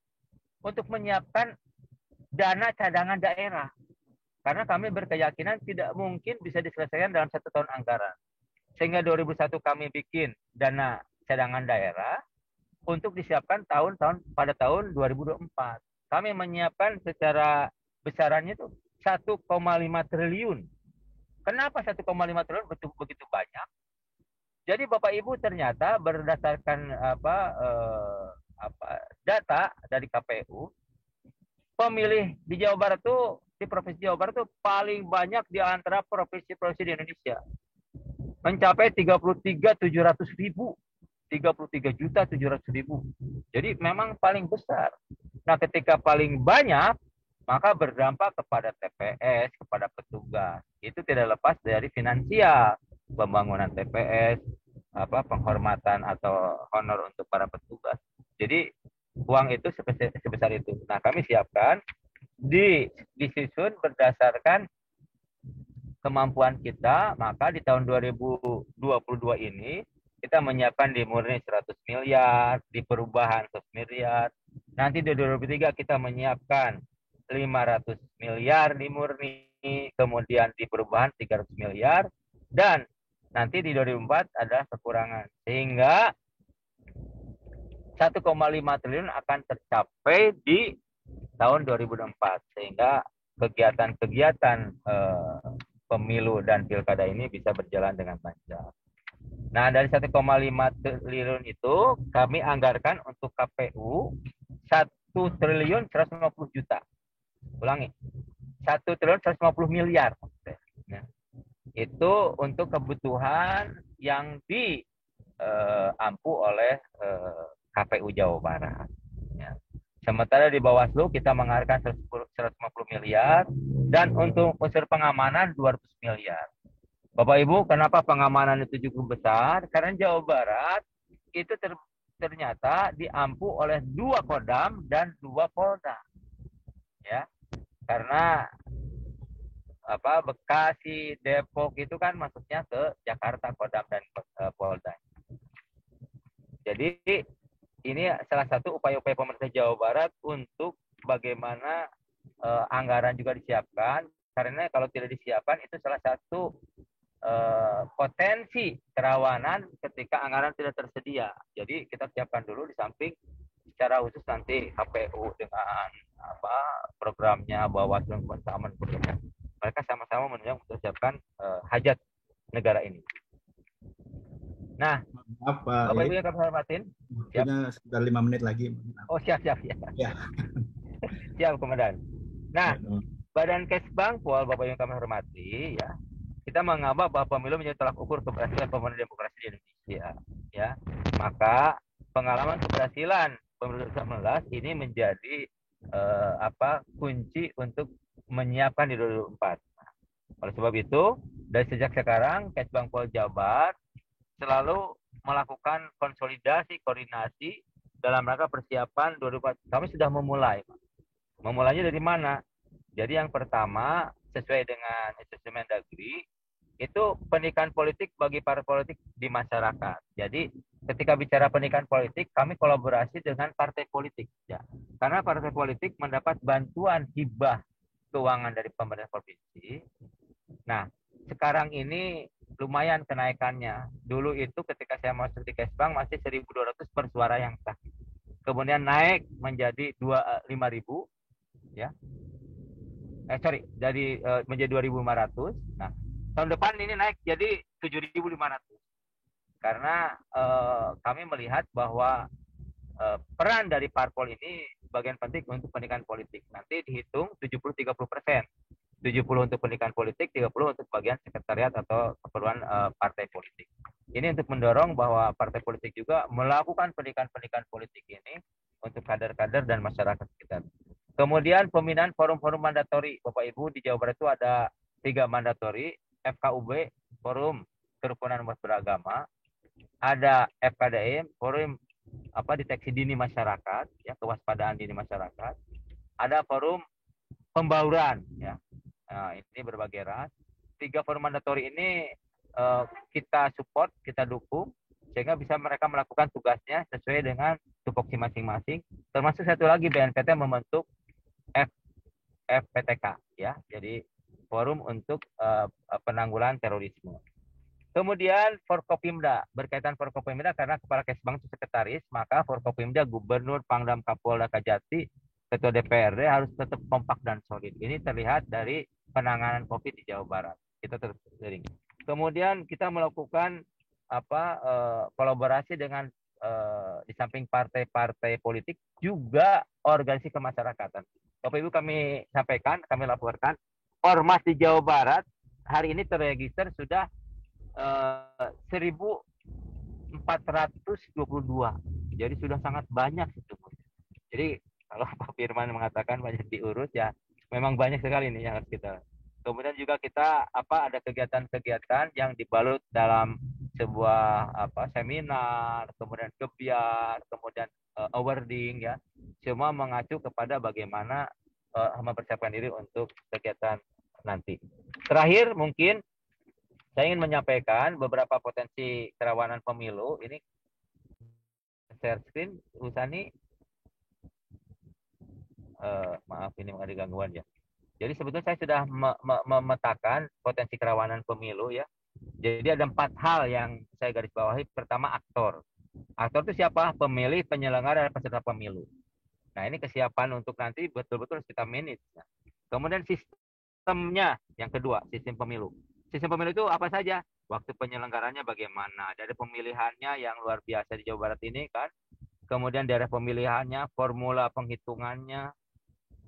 untuk menyiapkan dana cadangan daerah. Karena kami berkeyakinan tidak mungkin bisa diselesaikan dalam 1 tahun anggaran. Sehingga 2001 kami bikin dana cadangan daerah untuk disiapkan pada tahun 2024. Kami menyiapkan secara besarannya itu 1,5 triliun. Kenapa 1,5 triliun begitu banyak? Jadi Bapak Ibu ternyata berdasarkan data dari KPU, pemilih di Jawa Barat tuh, di Provinsi Jawa Barat tuh paling banyak di antara provinsi-provinsi di Indonesia. Mencapai 33.700.000. 33.700.000. Jadi memang paling besar. Nah, ketika paling banyak, maka berdampak kepada TPS, kepada petugas. Itu tidak lepas dari finansial, pembangunan TPS, penghormatan atau honor untuk para petugas. Jadi uang itu sebesar itu. Nah, kami siapkan disusun berdasarkan kemampuan kita, maka di tahun 2022 ini kita menyiapkan di murni 100 miliar, di perubahan 100 miliar. Nanti di 2023 kita menyiapkan 500 miliar di murni, kemudian di perubahan 300 miliar, dan nanti di 2024 ada kekurangan. Sehingga 1,5 triliun akan tercapai di tahun 2024. Sehingga kegiatan-kegiatan pemilu dan pilkada ini bisa berjalan dengan lancar. Nah, dari 1,5 triliun itu kami anggarkan untuk KPU 1 triliun 150 juta. Ulangi, 1 triliun 150 miliar. Nah, itu untuk kebutuhan yang diampu oleh KPU Jawa Barat. Ya. Sementara di Bawaslu kita menganggarkan 150 miliar dan untuk unsur pengamanan 200 miliar. Bapak Ibu, kenapa pengamanan itu cukup besar? Karena Jawa Barat itu ternyata diampu oleh 2 Kodam dan 2 Polda. Ya. Karena Bekasi, Depok itu kan masuknya ke Jakarta Kodam dan Polda. Jadi ini salah satu upaya-upaya pemerintah Jawa Barat untuk bagaimana anggaran juga disiapkan. Karena kalau tidak disiapkan itu salah satu potensi kerawanan ketika anggaran tidak tersedia. Jadi kita siapkan dulu di samping secara khusus nanti KPU dengan programnya, Bawaslu kebersamaan programnya. Mereka sama-sama menunjang untuk siapkan hajat negara ini. Nah, Bapak Ibu yang kami hormatin, punya sekitar 5 menit lagi. Oh siap ya. Siap Komandan. Nah, Badan Kesbang Pol, Bapak Ibu yang kami hormati, ya, kita menganggap bahwa pemilu menjadi tolak ukur keberhasilan pembangunan demokrasi di Indonesia. Ya, maka pengalaman keberhasilan pemilu 2019 ini menjadi kunci untuk menyiapkan di 2024. Oleh sebab itu, dari sejak sekarang Kesbang Pol Jabar selalu melakukan konsolidasi, koordinasi dalam rangka persiapan 2024. Kami sudah memulai. Memulainya dari mana? Jadi yang pertama, sesuai dengan instruksi Mendagri, itu pendidikan politik bagi para politik di masyarakat. Jadi ketika bicara pendidikan politik, kami kolaborasi dengan partai politik. Ya. Karena partai politik mendapat bantuan hibah keuangan dari pemerintah provinsi. Nah, sekarang ini lumayan kenaikannya. Dulu itu ketika saya masuk di Kesbang masih 1.200 per suara yang sah. Kemudian naik menjadi 5.000, ya. Jadi menjadi 2.500. Nah, tahun depan ini naik jadi 7.500. Karena kami melihat bahwa peran dari parpol ini bagian penting untuk pendidikan politik. Nanti dihitung 70-30%. 70 untuk pendidikan politik, 30 untuk bagian sekretariat atau keperluan partai politik. Ini untuk mendorong bahwa partai politik juga melakukan pendidikan-pendidikan politik ini untuk kader-kader dan masyarakat sekitar. Kemudian pembinaan forum-forum mandatori. Bapak Ibu, di Jawa Barat itu ada 3 mandatori, FKUB, Forum Kerukunan Umat Beragama, ada FKDM, Forum Deteksi Dini Masyarakat, ya, kewaspadaan dini masyarakat, ada Forum Pembauran, ya. Nah, ini berbagai ras. 3 forum mandatori ini kita support, kita dukung, sehingga bisa mereka melakukan tugasnya sesuai dengan tupoksi masing-masing. Termasuk satu lagi, BNPT membentuk FPTK, ya, jadi forum untuk penanggulangan terorisme. Kemudian Forkopimda, berkaitan Forkopimda karena Kepala Kesbang itu sekretaris, maka Forkopimda, Gubernur, Pangdam, Kapolda, Kajati, Ketua DPRD harus tetap kompak dan solid. Ini terlihat dari penanganan COVID di Jawa Barat. Kita terus sering. Kemudian kita melakukan kolaborasi dengan di samping partai-partai politik juga organisasi kemasyarakatan. Bapak Ibu, kami sampaikan, kami laporkan, ormas di Jawa Barat hari ini terregister sudah 1.422. Jadi sudah sangat banyak itu. Jadi kalau Pak Firman mengatakan banyak diurus, ya memang banyak sekali nih yang harus kita. Kemudian juga kita ada kegiatan-kegiatan yang dibalut dalam sebuah seminar, kemudian kebiar, kemudian awarding, ya. Semua mengacu kepada bagaimana mempersiapkan diri untuk kegiatan nanti. Terakhir mungkin saya ingin menyampaikan beberapa potensi kerawanan pemilu. Ini share screen, Usani. Maaf, ini ada gangguan, ya. Jadi sebetulnya saya sudah memetakan potensi kerawanan pemilu, ya. Jadi ada 4 hal yang saya garis bawahi. Pertama, aktor. Aktor itu siapa? Pemilih, penyelenggara, dan peserta pemilu. Nah, ini kesiapan untuk nanti betul-betul kita manage. Kemudian sistemnya, yang kedua, sistem pemilu. Sistem pemilu itu apa saja? Waktu penyelenggaranya bagaimana? Dari pemilihannya yang luar biasa di Jawa Barat ini, kan. Kemudian daerah pemilihannya, formula penghitungannya,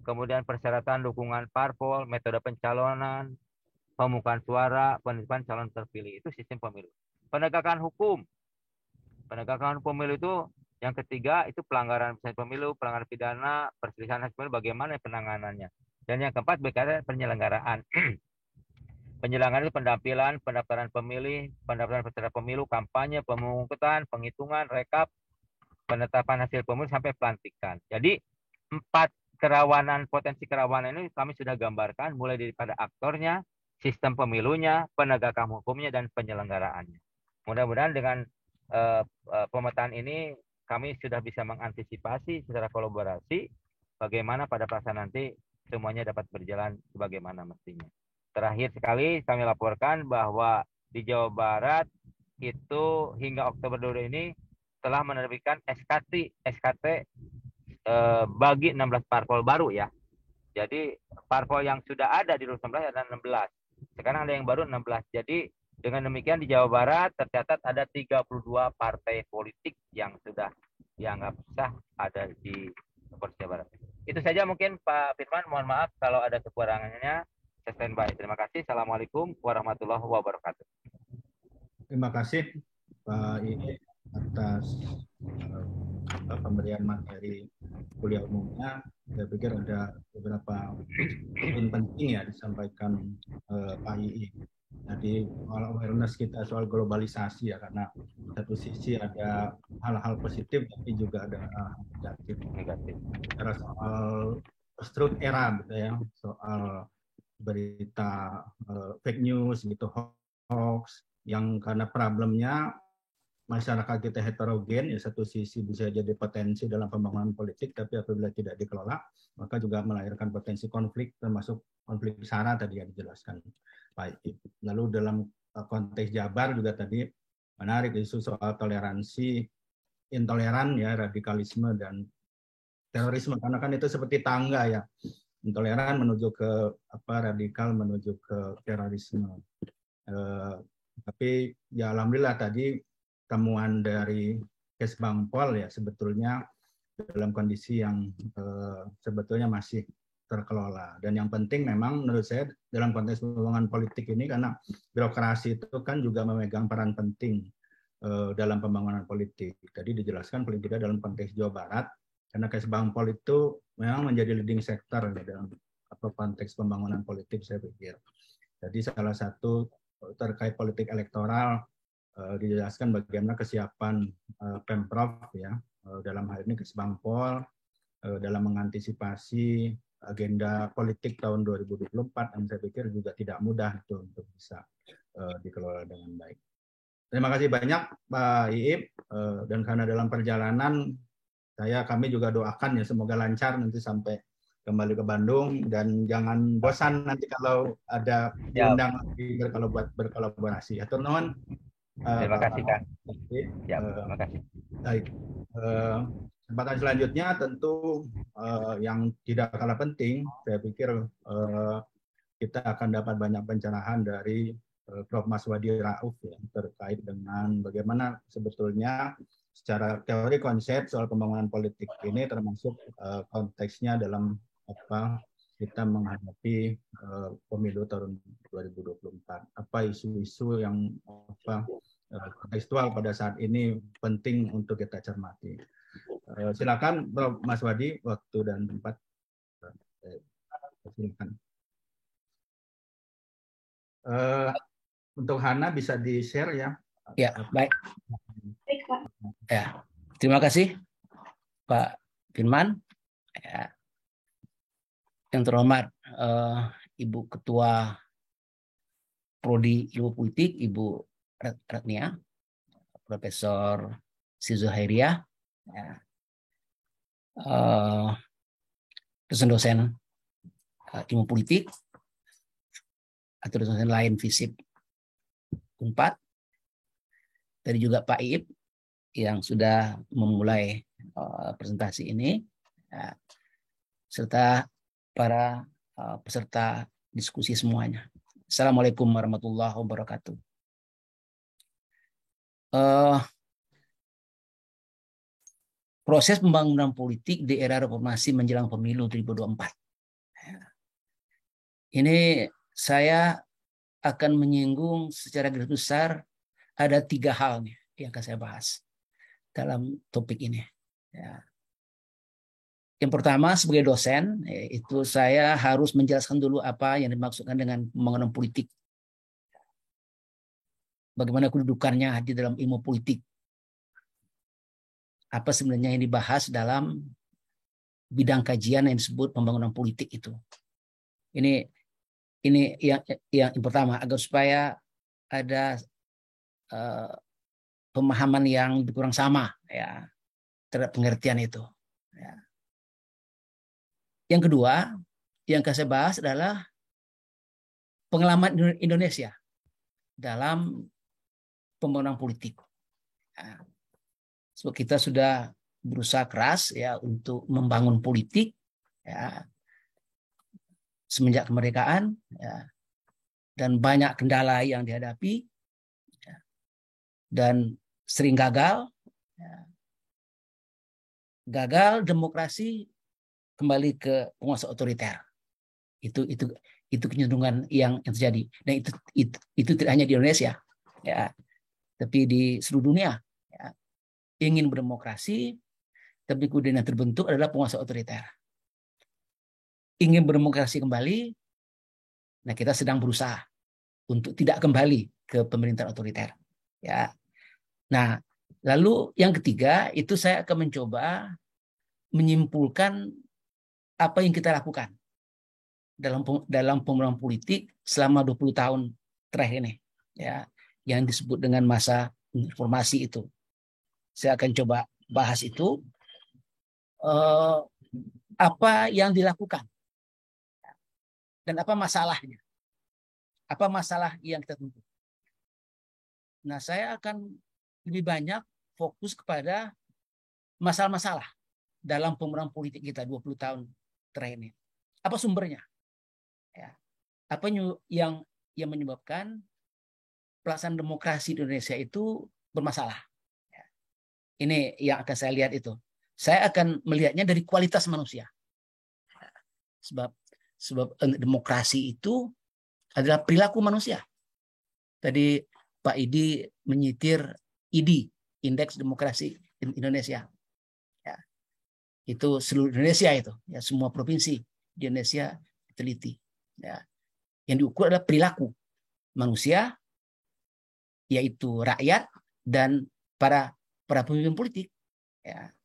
kemudian persyaratan dukungan parpol, metode pencalonan, pemungutan suara, penentuan calon terpilih. Itu sistem pemilu. Penegakan hukum. Penegakan hukum pemilu itu yang ketiga, itu pelanggaran pemilu, pelanggaran pidana, perselisihan hasil pemilu, bagaimana penanganannya. Dan yang keempat, berkaitan penyelenggaraan. Penyelenggaraan itu pendampingan, pendaftaran pemilih, pendaftaran peserta pemilu, kampanye, pemungutan, penghitungan, rekap, penetapan hasil pemilu sampai pelantikan. Jadi 4 kerawanan, potensi kerawanan ini kami sudah gambarkan mulai daripada aktornya, sistem pemilunya, penegakan hukumnya, dan penyelenggaraannya. Mudah-mudahan dengan pemetaan ini kami sudah bisa mengantisipasi secara kolaborasi bagaimana pada pelaksanaan nanti semuanya dapat berjalan sebagaimana mestinya. Terakhir sekali kami laporkan bahwa di Jawa Barat itu hingga Oktober 2022 ini telah menerbitkan SKT bagi 16 parpol baru, ya. Jadi parpol yang sudah ada di 2019 ada 16. Sekarang ada yang baru 16. Jadi dengan demikian di Jawa Barat tercatat ada 32 partai politik yang sudah dianggap sah ada di Provinsi Jawa Barat. Itu saja mungkin Pak Firman, mohon maaf kalau ada kekurangannya. Saya standby. Terima kasih. Assalamualaikum warahmatullahi wabarakatuh. Terima kasih Pak Iie atas pemberian materi kuliah umumnya. Saya pikir ada beberapa poin penting ya disampaikan Pak Iie. Jadi awareness kita soal globalisasi ya, karena satu sisi ada hal-hal positif tapi juga ada hal negatif. Karena soal post-truth era gitu ya, soal berita fake news gitu, hoax, yang karena problemnya masyarakat kita heterogen, ya satu sisi bisa jadi potensi dalam pembangunan politik, tapi apabila tidak dikelola, maka juga melahirkan potensi konflik, termasuk konflik SARA tadi yang dijelaskan Pak Iip. Lalu dalam konteks Jabar juga tadi menarik isu soal toleransi, intoleran ya, radikalisme dan terorisme, karena kan itu seperti tangga ya, intoleran menuju ke radikal menuju ke terorisme. Tapi ya alhamdulillah tadi temuan dari Kesbangpol ya sebetulnya dalam kondisi yang sebetulnya masih terkelola. Dan yang penting memang menurut saya dalam konteks pembangunan politik ini, karena birokrasi itu kan juga memegang peran penting dalam pembangunan politik. Tadi dijelaskan paling tidak dalam konteks Jawa Barat, karena Kesbangpol itu memang menjadi leading sector ya, dalam konteks pembangunan politik saya pikir. Jadi salah satu terkait politik elektoral dijelaskan bagaimana kesiapan Pemprov ya dalam hal ini Kesbangpol dalam mengantisipasi agenda politik tahun 2024 yang saya pikir juga tidak mudah itu untuk bisa dikelola dengan baik. Terima kasih banyak Pak Iip, dan karena dalam perjalanan kami juga doakan ya semoga lancar nanti sampai kembali ke Bandung, dan jangan bosan nanti kalau ada diundang lagi berkolaborasi. Atur nuhun. Terima kasih Kang. Terima kasih. Baik. Kesempatan selanjutnya tentu yang tidak kalah penting, saya pikir kita akan dapat banyak pencerahan dari Prof. Maswadi Rauf ya, terkait dengan bagaimana sebetulnya secara teori konsep soal pembangunan politik ini, termasuk konteksnya dalam kita menghadapi pemilu tahun 2024. Apa isu-isu yang kontekstual pada saat ini penting untuk kita cermati. Silakan Prof. Maswadi, waktu dan tempat. Silakan. Untuk Hana bisa di-share ya. Ya, baik. Ya, terima kasih Pak Firman. Ya. Yang terhormat Ibu Ketua Prodi Ilmu Politik, Ibu Ratnia, Profesor Sizuhairia, ya. Dosen-dosen ilmu politik, atau dosen lain FISIP Unpad. Tadi juga Pak Iip yang sudah memulai presentasi ini, ya, serta para peserta diskusi semuanya. Assalamualaikum warahmatullahi wabarakatuh. Proses pembangunan politik di era reformasi menjelang pemilu 2024. Ini saya akan menyinggung secara garis besar ada 3 hal nih yang akan saya bahas dalam topik ini. Ya. Yang pertama, sebagai dosen, itu saya harus menjelaskan dulu apa yang dimaksudkan dengan pembangunan politik. Bagaimana kedudukannya di dalam ilmu politik. Apa sebenarnya yang dibahas dalam bidang kajian yang disebut pembangunan politik itu. Ini yang pertama, agar supaya ada pemahaman yang lebih kurang sama ya terhadap pengertian itu. Ya. Yang kedua, yang akan saya bahas adalah pengalaman Indonesia dalam pembangunan politik. Ya. So, kita sudah berusaha keras ya untuk membangun politik ya, semenjak kemerdekaan ya, dan banyak kendala yang dihadapi ya, dan sering gagal. Ya. Gagal demokrasi kembali ke penguasa otoriter. Itu kecenderungan yang terjadi. Dan itu tidak hanya di Indonesia, ya, tapi di seluruh dunia. Ya. Ingin berdemokrasi, tapi kemudian yang terbentuk adalah penguasa otoriter. Ingin berdemokrasi kembali, nah kita sedang berusaha untuk tidak kembali ke pemerintahan otoriter. Ya. Nah, lalu yang ketiga itu saya akan mencoba menyimpulkan apa yang kita lakukan dalam pembangunan politik selama 20 tahun terakhir ini, ya, yang disebut dengan masa reformasi itu. Saya akan coba bahas itu, apa yang dilakukan dan apa masalahnya, apa masalah yang kita tempuh. Nah, saya akan lebih banyak fokus kepada masalah-masalah dalam pembangunan politik kita 20 tahun terakhir ini. Apa sumbernya? Ya. Apa yang menyebabkan pelaksanaan demokrasi di Indonesia itu bermasalah? Ya. Ini yang akan saya lihat itu. Saya akan melihatnya dari kualitas manusia. Sebab demokrasi itu adalah perilaku manusia. Tadi Pak Idi menyitir IDI, Indeks Demokrasi Indonesia. Ya. Itu seluruh Indonesia itu, ya, semua provinsi di Indonesia diteliti. Ya. Yang diukur adalah perilaku manusia, yaitu rakyat dan para pemimpin politik. Ya.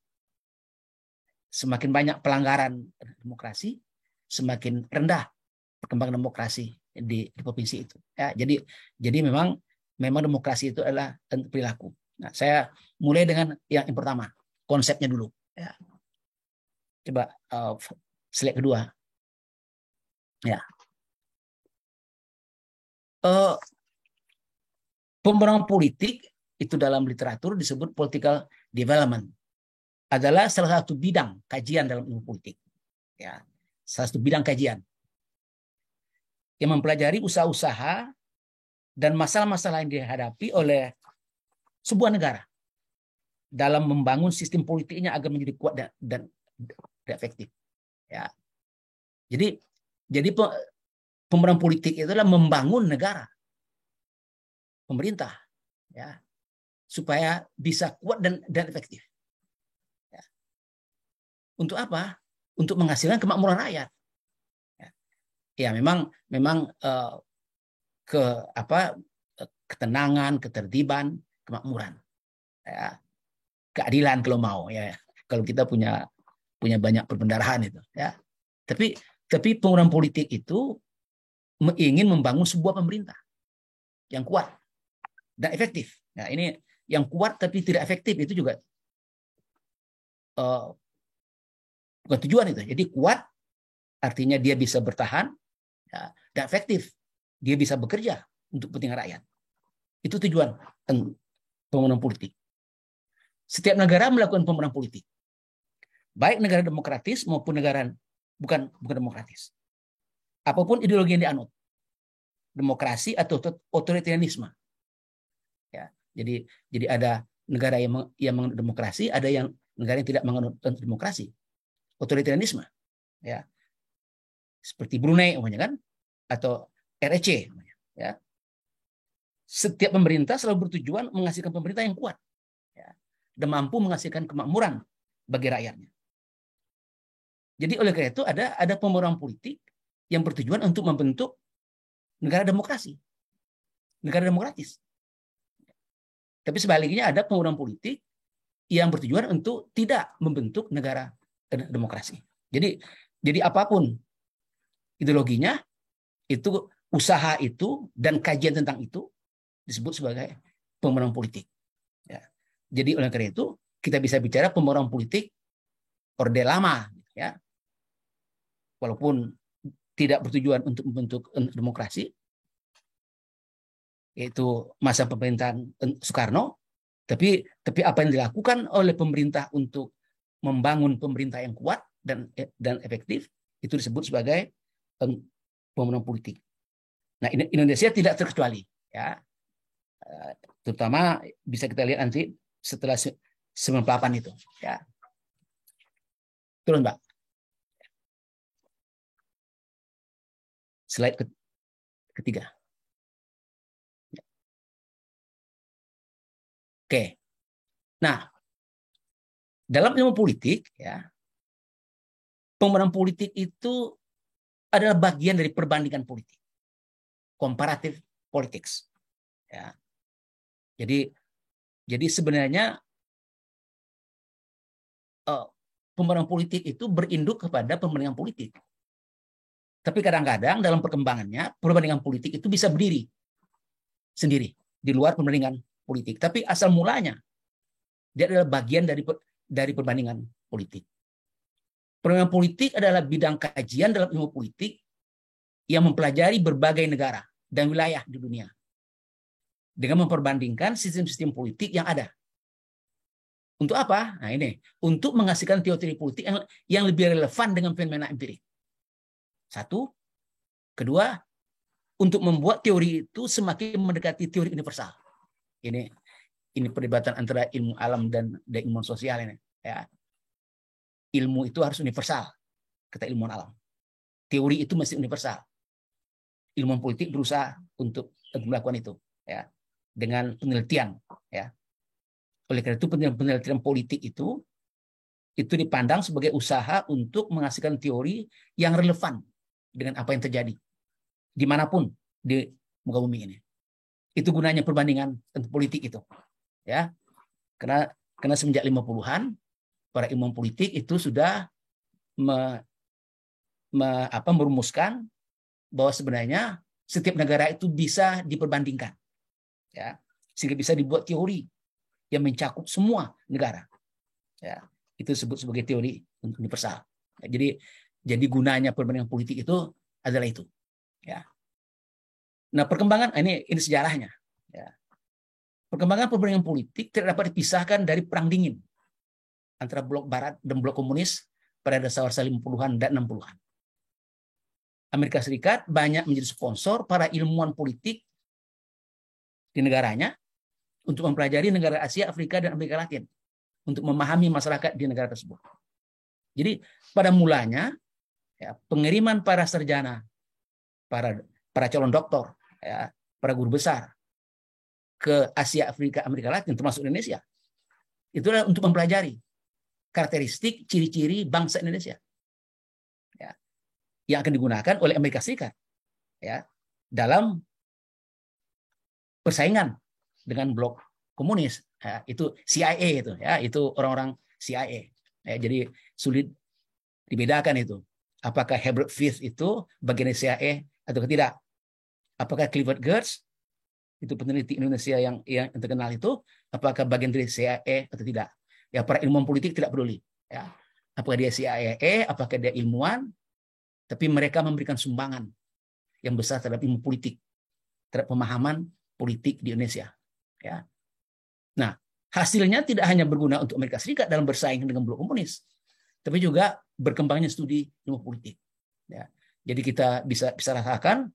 Semakin banyak pelanggaran demokrasi, semakin rendah perkembangan demokrasi di provinsi itu. Ya, jadi memang demokrasi itu adalah perilaku. Nah, saya mulai dengan yang pertama, konsepnya dulu. Ya. Coba slide kedua. Ya. Pembangunan politik itu dalam literatur disebut political development. Adalah salah satu bidang kajian dalam ilmu politik. Ya, salah satu bidang kajian yang mempelajari usaha-usaha dan masalah-masalah yang dihadapi oleh sebuah negara dalam membangun sistem politiknya agar menjadi kuat dan efektif. Ya, jadi pembangunan politik itu adalah membangun negara, pemerintah, ya, supaya bisa kuat dan efektif. Untuk apa? Untuk menghasilkan kemakmuran rakyat. Ya, memang ketenangan, ketertiban, kemakmuran, ya, keadilan kalau mau, ya. Kalau kita punya banyak perbendarahan itu, ya. Tapi pembangunan politik itu ingin membangun sebuah pemerintah yang kuat dan efektif. Nah, ini yang kuat tapi tidak efektif itu juga bukan tujuan itu. Jadi kuat artinya dia bisa bertahan, ya, dan efektif. Dia bisa bekerja untuk kepentingan rakyat. Itu tujuan pembangunan politik. Setiap negara melakukan pembangunan politik. Baik negara demokratis maupun negara bukan demokratis. Apapun ideologi yang dianut. Demokrasi atau otoritarianisme. Ya, jadi ada negara yang menganut demokrasi, ada yang negara yang tidak menganut demokrasi. Otoritarianisme, ya, seperti Brunei umumnya kan, atau REC, ya. Setiap pemerintah selalu bertujuan menghasilkan pemerintah yang kuat, ya, dan mampu menghasilkan kemakmuran bagi rakyatnya. Jadi oleh karena itu ada pembangunan politik yang bertujuan untuk membentuk negara demokrasi, negara demokratis. Tapi sebaliknya ada pembangunan politik yang bertujuan untuk tidak membentuk negara demokrasi. Jadi apapun ideologinya, itu usaha itu dan kajian tentang itu disebut sebagai pembangunan politik. Ya. Jadi oleh karena itu kita bisa bicara pembangunan politik orde lama, ya, walaupun tidak bertujuan untuk membentuk demokrasi, yaitu masa pemerintahan Soekarno, tapi apa yang dilakukan oleh pemerintah untuk membangun pemerintah yang kuat dan efektif itu disebut sebagai pembangunan politik. Nah, Indonesia tidak terkecuali, ya. Terutama bisa kita lihat nanti setelah 98 itu, ya. Turun, Mbak. Slide ketiga. Oke. Nah, dalam ilmu politik, ya, pembangunan politik itu adalah bagian dari perbandingan politik, comparative politics. Ya. Jadi sebenarnya pembangunan politik itu berinduk kepada perbandingan politik. Tapi kadang-kadang dalam perkembangannya perbandingan politik itu bisa berdiri sendiri di luar perbandingan politik. Tapi asal mulanya dia adalah bagian dari perbandingan politik. Perbandingan politik adalah bidang kajian dalam ilmu politik yang mempelajari berbagai negara dan wilayah di dunia dengan memperbandingkan sistem-sistem politik yang ada. Untuk apa? Nah ini, untuk menghasilkan teori politik yang lebih relevan dengan fenomena empirik. Satu. Kedua, untuk membuat teori itu semakin mendekati teori universal. Ini perdebatan antara ilmu alam dan ilmu sosial ini. Ya. Ilmu itu harus universal, kata ilmuwan alam. Teori itu mesti universal. Ilmuwan politik berusaha untuk melakukan itu, ya, dengan penelitian. Ya. Oleh karena itu penelitian politik itu dipandang sebagai usaha untuk menghasilkan teori yang relevan dengan apa yang terjadi dimanapun di muka bumi ini. Itu gunanya perbandingan politik itu, ya. Karena semenjak 50-an para ilmuwan politik itu sudah merumuskan bahwa sebenarnya setiap negara itu bisa diperbandingkan, ya, sehingga bisa dibuat teori yang mencakup semua negara, ya. Itu disebut sebagai teori universal. Ya, jadi gunanya perbandingan politik itu adalah itu, ya. Nah, perkembangan ini sejarahnya, ya. Perkembangan perbandingan politik tidak dapat dipisahkan dari perang dingin antara blok barat dan blok komunis pada dasar 50-an dan 60-an. Amerika Serikat banyak menjadi sponsor para ilmuwan politik di negaranya untuk mempelajari negara Asia, Afrika, dan Amerika Latin, untuk memahami masyarakat di negara tersebut. Jadi pada mulanya, ya, pengiriman para sarjana, para calon doktor, ya, para guru besar ke Asia, Afrika, Amerika Latin, termasuk Indonesia, itulah untuk mempelajari karakteristik, ciri-ciri bangsa Indonesia, ya, yang akan digunakan oleh Amerika Serikat, ya, dalam persaingan dengan blok komunis. Ya, itu CIA itu, ya, itu orang-orang CIA. Ya, jadi sulit dibedakan itu. Apakah Herbert Fish itu bagian dari CIA atau tidak? Apakah Clifford Geertz itu peneliti Indonesia yang terkenal itu, apakah bagian dari CIA atau tidak? Ya, para ilmuwan politik tidak peduli. Ya. Apakah dia CIA, apakah dia ilmuwan, tapi mereka memberikan sumbangan yang besar terhadap ilmu politik, terhadap pemahaman politik di Indonesia. Ya. Nah, hasilnya tidak hanya berguna untuk Amerika Serikat dalam bersaing dengan blok komunis, tapi juga berkembangnya studi ilmu politik. Ya. Jadi kita bisa rasakan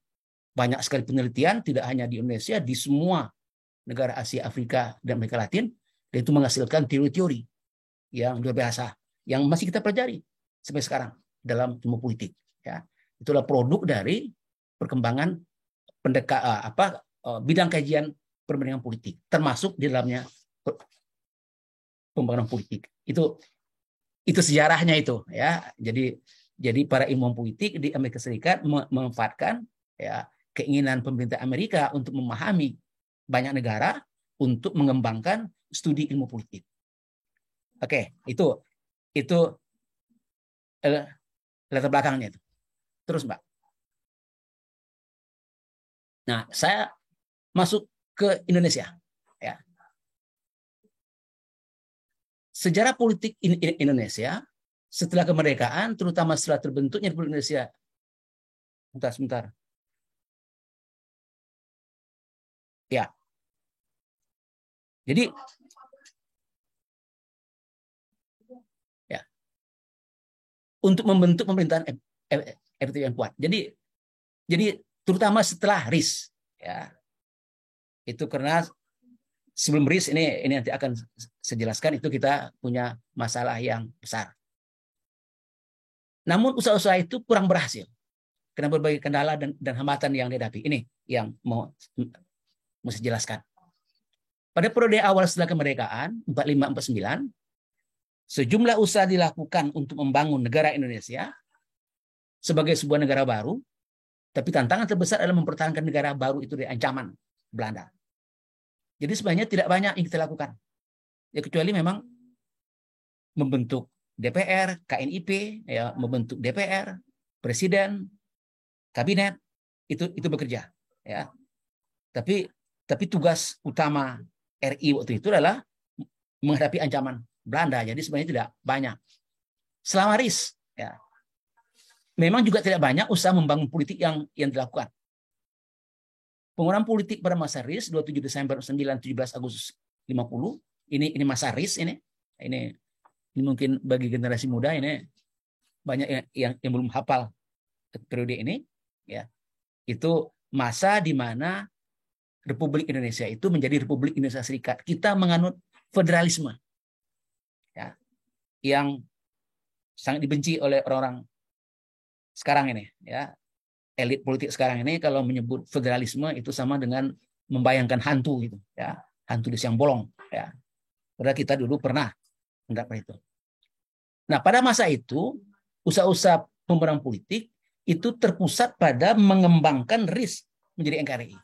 banyak sekali penelitian, tidak hanya di Indonesia, di semua negara Asia, Afrika, dan Amerika Latin, dan itu menghasilkan teori-teori yang luar biasa, yang masih kita pelajari sampai sekarang dalam ilmu politik. Ya. Itulah produk dari perkembangan bidang kajian perbandingan politik, termasuk di dalamnya pembangunan politik. Itu sejarahnya itu, ya. Jadi para ilmuwan politik di Amerika Serikat memanfaatkan, ya, keinginan pemerintah Amerika untuk memahami banyak negara untuk mengembangkan studi ilmu politik. Oke, itu latar belakangnya itu. Terus, Mbak. Nah, saya masuk ke Indonesia, ya. Sejarah politik Indonesia setelah kemerdekaan, terutama setelah terbentuknya Republik Indonesia. Sebentar. Ya. Jadi, ya, untuk membentuk pemerintahan efektif yang kuat. Jadi terutama setelah RIS, ya. Itu karena sebelum RIS ini nanti akan saya jelaskan, itu kita punya masalah yang besar. Namun usaha-usaha itu kurang berhasil karena berbagai kendala dan hambatan yang dihadapi. Ini yang mau saya jelaskan. Pada periode awal setelah kemerdekaan 45-49, sejumlah usaha dilakukan untuk membangun negara Indonesia sebagai sebuah negara baru Tapi tantangan terbesar adalah mempertahankan negara baru itu dari ancaman Belanda. Jadi sebenarnya tidak banyak yang kita lakukan. Ya kecuali memang membentuk DPR, KNIP, ya membentuk DPR, presiden, kabinet itu bekerja, ya. Tapi tugas utama RI waktu itu adalah menghadapi ancaman Belanda. Jadi sebenarnya tidak banyak. Selama RIS, ya, memang juga tidak banyak usaha membangun politik yang dilakukan. Pembangunan politik pada masa RIS 27 Desember 9 17 Agustus 50 ini masa RIS ini mungkin bagi generasi muda ini banyak yang belum hafal periode ini, ya. Itu masa di mana Republik Indonesia itu menjadi Republik Indonesia Serikat. Kita menganut federalisme, ya, yang sangat dibenci oleh orang-orang sekarang ini, ya. Elit politik sekarang ini kalau menyebut federalisme itu sama dengan membayangkan hantu gitu, ya, hantu di siang bolong, ya. Padahal kita dulu pernah mendapat itu. Nah, pada masa itu usaha-usaha pembangunan politik itu terpusat pada mengembangkan RIS menjadi NKRI.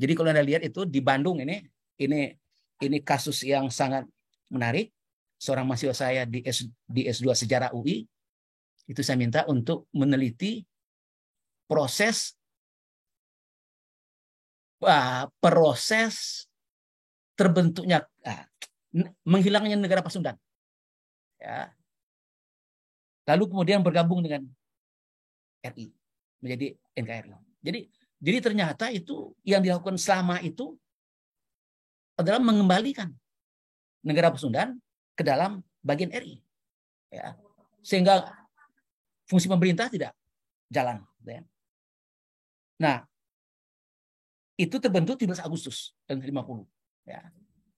Jadi kalau Anda lihat itu di Bandung ini kasus yang sangat menarik. Seorang mahasiswa saya di S2 Sejarah UI itu saya minta untuk meneliti proses terbentuknya menghilangnya negara Pasundan, ya. Lalu kemudian bergabung dengan RI menjadi NKRI. Jadi ternyata itu yang dilakukan selama itu adalah mengembalikan negara Pasundan ke dalam bagian RI, ya. Sehingga fungsi pemerintah tidak jalan, ya. Nah, itu terbentuk 17 Agustus 50, ya.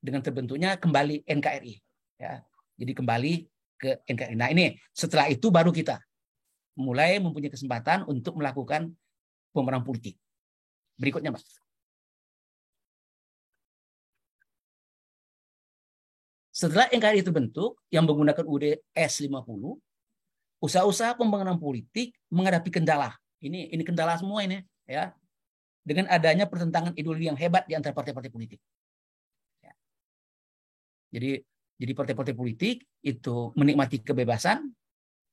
Dengan terbentuknya kembali NKRI, ya. Jadi kembali ke NKRI. Nah, ini setelah itu baru kita mulai mempunyai kesempatan untuk melakukan pembangunan politik. Berikutnya, Mas. Setelah NKRI terbentuk yang menggunakan UUD S50, usaha-usaha pembangunan politik menghadapi kendala. Ini kendala semua ini, ya. Dengan adanya pertentangan ideologi yang hebat di antara partai-partai politik. Ya. Jadi partai-partai politik itu menikmati kebebasan,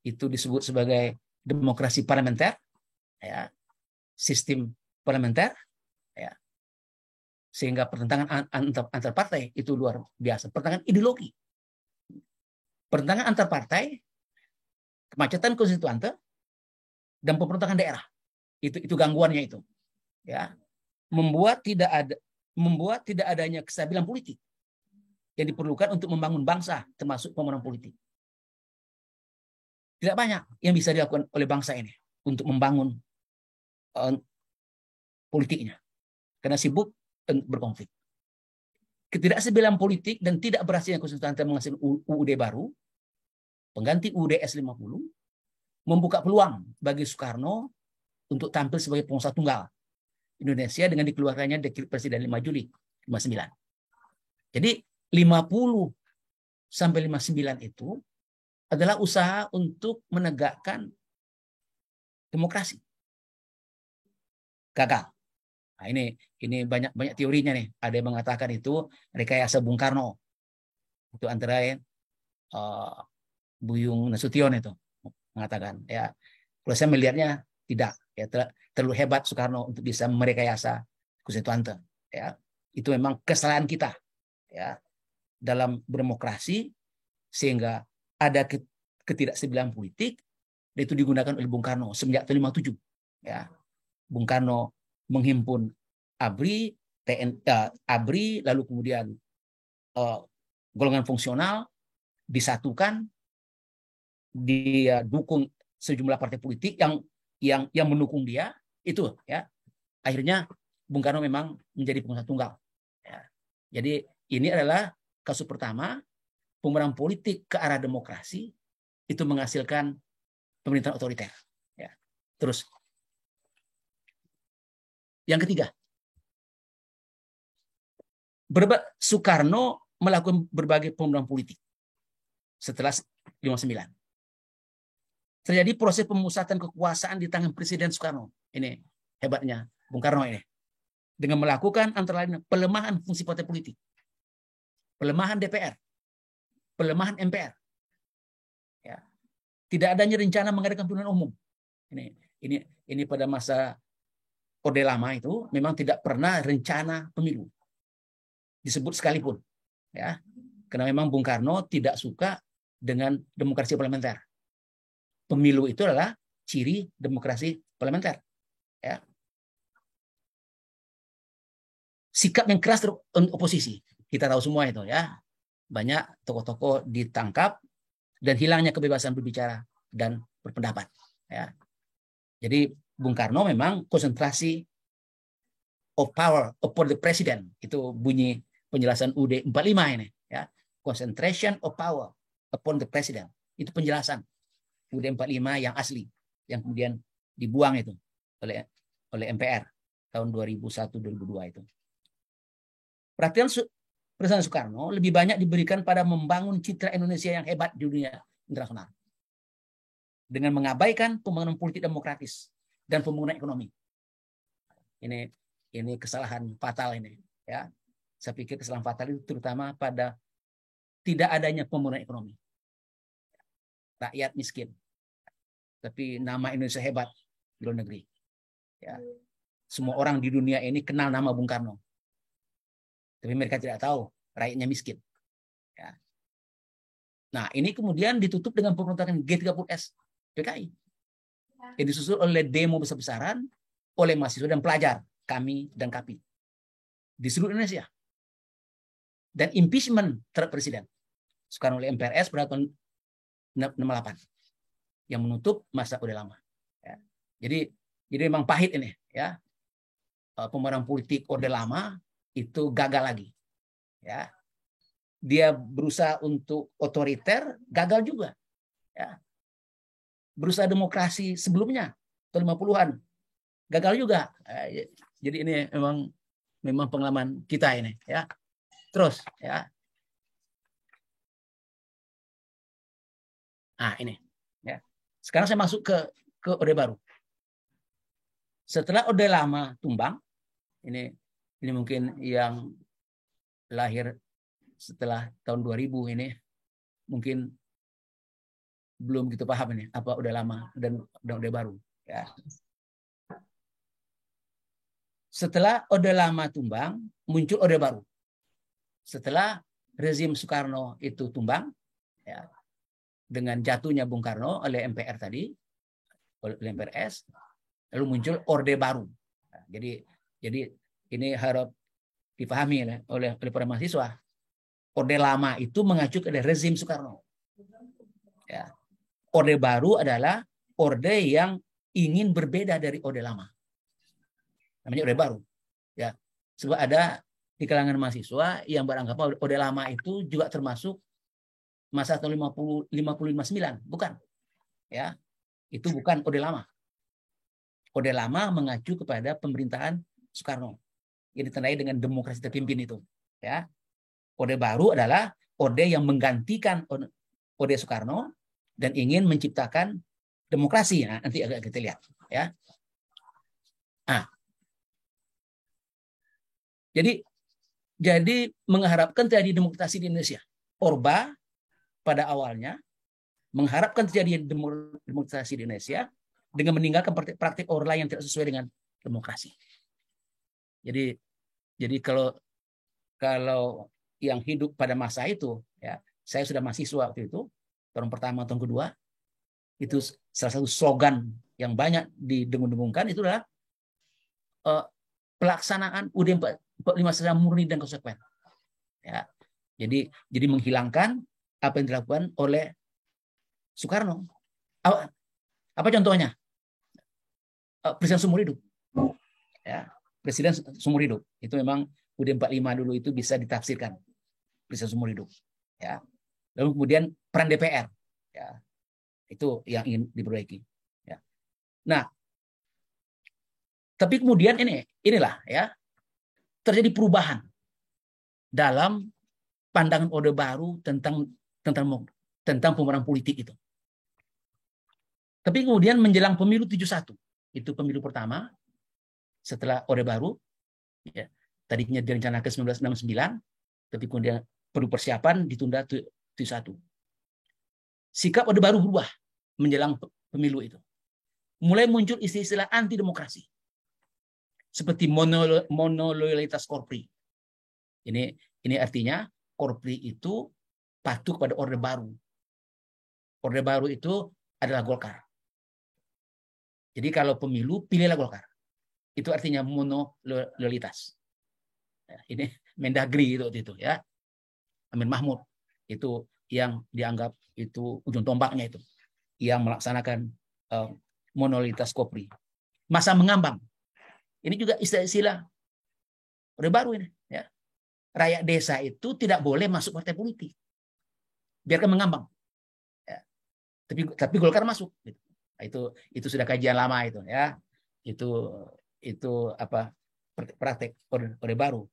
itu disebut sebagai demokrasi parlementer, ya, sistem parlementer, ya. Sehingga pertentangan antar partai itu luar biasa. Pertentangan ideologi, pertentangan antar partai, kemacetan konstituante, dan pemberontakan daerah. Itu gangguannya itu, ya. Membuat tidak adanya kestabilan politik yang diperlukan untuk membangun bangsa, termasuk pembangunan politik. Tidak banyak yang bisa dilakukan oleh bangsa ini untuk membangun politiknya, karena sibuk berkonflik. Ketidakstabilan politik dan tidak berhasilnya konstituante menghasilkan UUD baru, pengganti UUD S50, membuka peluang bagi Soekarno untuk tampil sebagai penguasa tunggal Indonesia dengan dikeluarkannya Dekret Presiden 5 Juli 59. Jadi 50 sampai 59 itu adalah usaha untuk menegakkan demokrasi. Gagal. Nah, ini banyak teorinya nih. Ada yang mengatakan itu rekayasa Bung Karno. Itu antara Buyung Nasution itu mengatakan, ya. Kalau saya melihatnya tidak, ya, terlalu hebat Soekarno untuk bisa merekayasa konstituante, ya. Itu memang kesalahan kita, ya, dalam berdemokrasi, sehingga ada ketidakstabilan politik, dan itu digunakan oleh Bung Karno semenjak tahun 57, ya. Bung Karno menghimpun ABRI, ABRI, lalu kemudian golongan fungsional disatukan, dia dukung sejumlah partai politik yang mendukung dia, itu, ya. Akhirnya Bung Karno memang menjadi penguasa tunggal, ya. Jadi ini adalah kasus pertama pembangunan politik ke arah demokrasi itu menghasilkan pemerintahan otoriter, ya. Terus yang ketiga, Soekarno melakukan berbagai pembangunan politik setelah 59. terjadi proses pemusatan kekuasaan di tangan Presiden Soekarno. Ini hebatnya Bung Karno ini. Dengan melakukan antara lain pelemahan fungsi partai politik, pelemahan DPR, pelemahan MPR. Ya. Tidak adanya rencana mengadakan pemilihan umum. Ini pada masa Orde Lama itu memang tidak pernah rencana pemilu disebut sekalipun. Ya. Karena memang Bung Karno tidak suka dengan demokrasi parlementer. Pemilu itu adalah ciri demokrasi parlementer. Ya. Sikap yang keras oposisi. Kita tahu semua itu ya. Banyak tokoh-tokoh ditangkap dan hilangnya kebebasan berbicara dan berpendapat. Ya. Jadi Bung Karno memang konsentrasi of power upon the president. Itu bunyi penjelasan UUD 45 ini. Ya. Concentration of power upon the president. Itu penjelasan UUD 45 yang asli. Yang kemudian dibuang itu oleh MPR tahun 2001-2002 itu. Perhatian Presiden Soekarno lebih banyak diberikan pada membangun citra Indonesia yang hebat di dunia internasional. Dengan mengabaikan pembangunan politik demokratis dan pembangunan ekonomi. Ini kesalahan fatal ini. Ya. Saya pikir kesalahan fatal itu terutama pada tidak adanya pembangunan ekonomi. Rakyat miskin. Tapi nama Indonesia hebat di luar negeri. Ya. Semua orang di dunia ini kenal nama Bung Karno. Tapi mereka tidak tahu rakyatnya miskin. Ya. Nah, ini kemudian ditutup dengan pemberontakan G30S PKI. Yang disusul oleh demo besar-besaran oleh mahasiswa dan pelajar, kami dan KAPI. Di seluruh Indonesia. Dan impeachment terhadap Presiden Soekarno oleh MPRS pada tahun 68. Yang menutup masa Orde Lama. Ya. Jadi memang pahit ini. Ya. Pembangunan politik Orde Lama itu gagal lagi. Ya. Dia berusaha untuk otoriter, gagal juga. Ya. Berusaha demokrasi sebelumnya, tahun 50-an, gagal juga. Jadi ini memang pengalaman kita ini. Ya. Terus, ya. Nah, ini. Ya. Sekarang saya masuk ke Orde Baru. Setelah Orde Lama tumbang, ini mungkin yang lahir setelah tahun 2000 ini mungkin belum gitu paham ini apa Orde Lama dan Orde Baru. Ya. Setelah Orde Lama tumbang, muncul Orde Baru. Setelah rezim Soekarno itu tumbang, ya, dengan jatuhnya Bung Karno oleh MPR tadi, oleh MPRS, lalu muncul Orde Baru. Nah, jadi ini harap dipahami oleh para mahasiswa. Orde Lama itu mengacu ke rezim Soekarno. Ya. Orde Baru adalah orde yang ingin berbeda dari Orde Lama. Namanya Orde Baru. Ya. Sebab ada di kalangan mahasiswa yang beranggapan Orde Lama itu juga termasuk masa tahun 55-59. Bukan. Ya. Itu bukan Orde Lama. Orde Lama mengacu kepada pemerintahan Soekarno. Yang ditandai dengan demokrasi terpimpin itu. Ya. Orde Baru adalah orde yang menggantikan Orde Soekarno dan ingin menciptakan demokrasi. Nah, nanti agak kita lihat. Ya. Nah. Jadi mengharapkan terjadi demokrasi di Indonesia. Orba pada awalnya mengharapkan terjadi demokrasi di Indonesia dengan meninggalkan praktik orba yang tidak sesuai dengan demokrasi. Jadi kalau yang hidup pada masa itu, ya, saya sudah mahasiswa waktu itu, tahun pertama, tahun kedua, itu salah satu slogan yang banyak didengung-dengungkan itu adalah pelaksanaan UUD 45 secara murni dan konsekuen. Ya, jadi menghilangkan apa yang dilakukan oleh Soekarno. Apa contohnya? Presiden seumur hidup. Ya. Presiden seumur hidup itu memang UUD 45 dulu itu bisa ditafsirkan presiden seumur hidup, ya. Lalu kemudian peran DPR, ya, itu yang ingin diperbaiki, ya. Nah, tapi kemudian inilah ya terjadi perubahan dalam pandangan Orde Baru tentang pembangunan politik itu. Tapi kemudian menjelang pemilu 71, itu pemilu pertama setelah Orde Baru, ya, tadinya direncanakan 1969, tapi kemudian perlu persiapan ditunda 71. Sikap Orde Baru berubah menjelang pemilu itu. Mulai muncul istilah anti demokrasi. Seperti monoloyalitas Korpri. Ini artinya Korpri itu patuh pada Orde Baru. Orde Baru itu adalah Golkar. Jadi kalau pemilu pilihlah Golkar. Itu artinya monoloyalitas. Ya, ini Mendagri itu ya. Amin Mahmud itu yang dianggap itu ujung tombaknya itu yang melaksanakan monoloyalitas Korpri. Masa mengambang. Ini juga istilah Orde Baru ini ya. Rakyat desa itu tidak boleh masuk partai politik. Biarkan mengambang. Ya. Tapi Golkar masuk gitu. Itu sudah kajian lama itu ya. Itu apa praktek Orde Baru.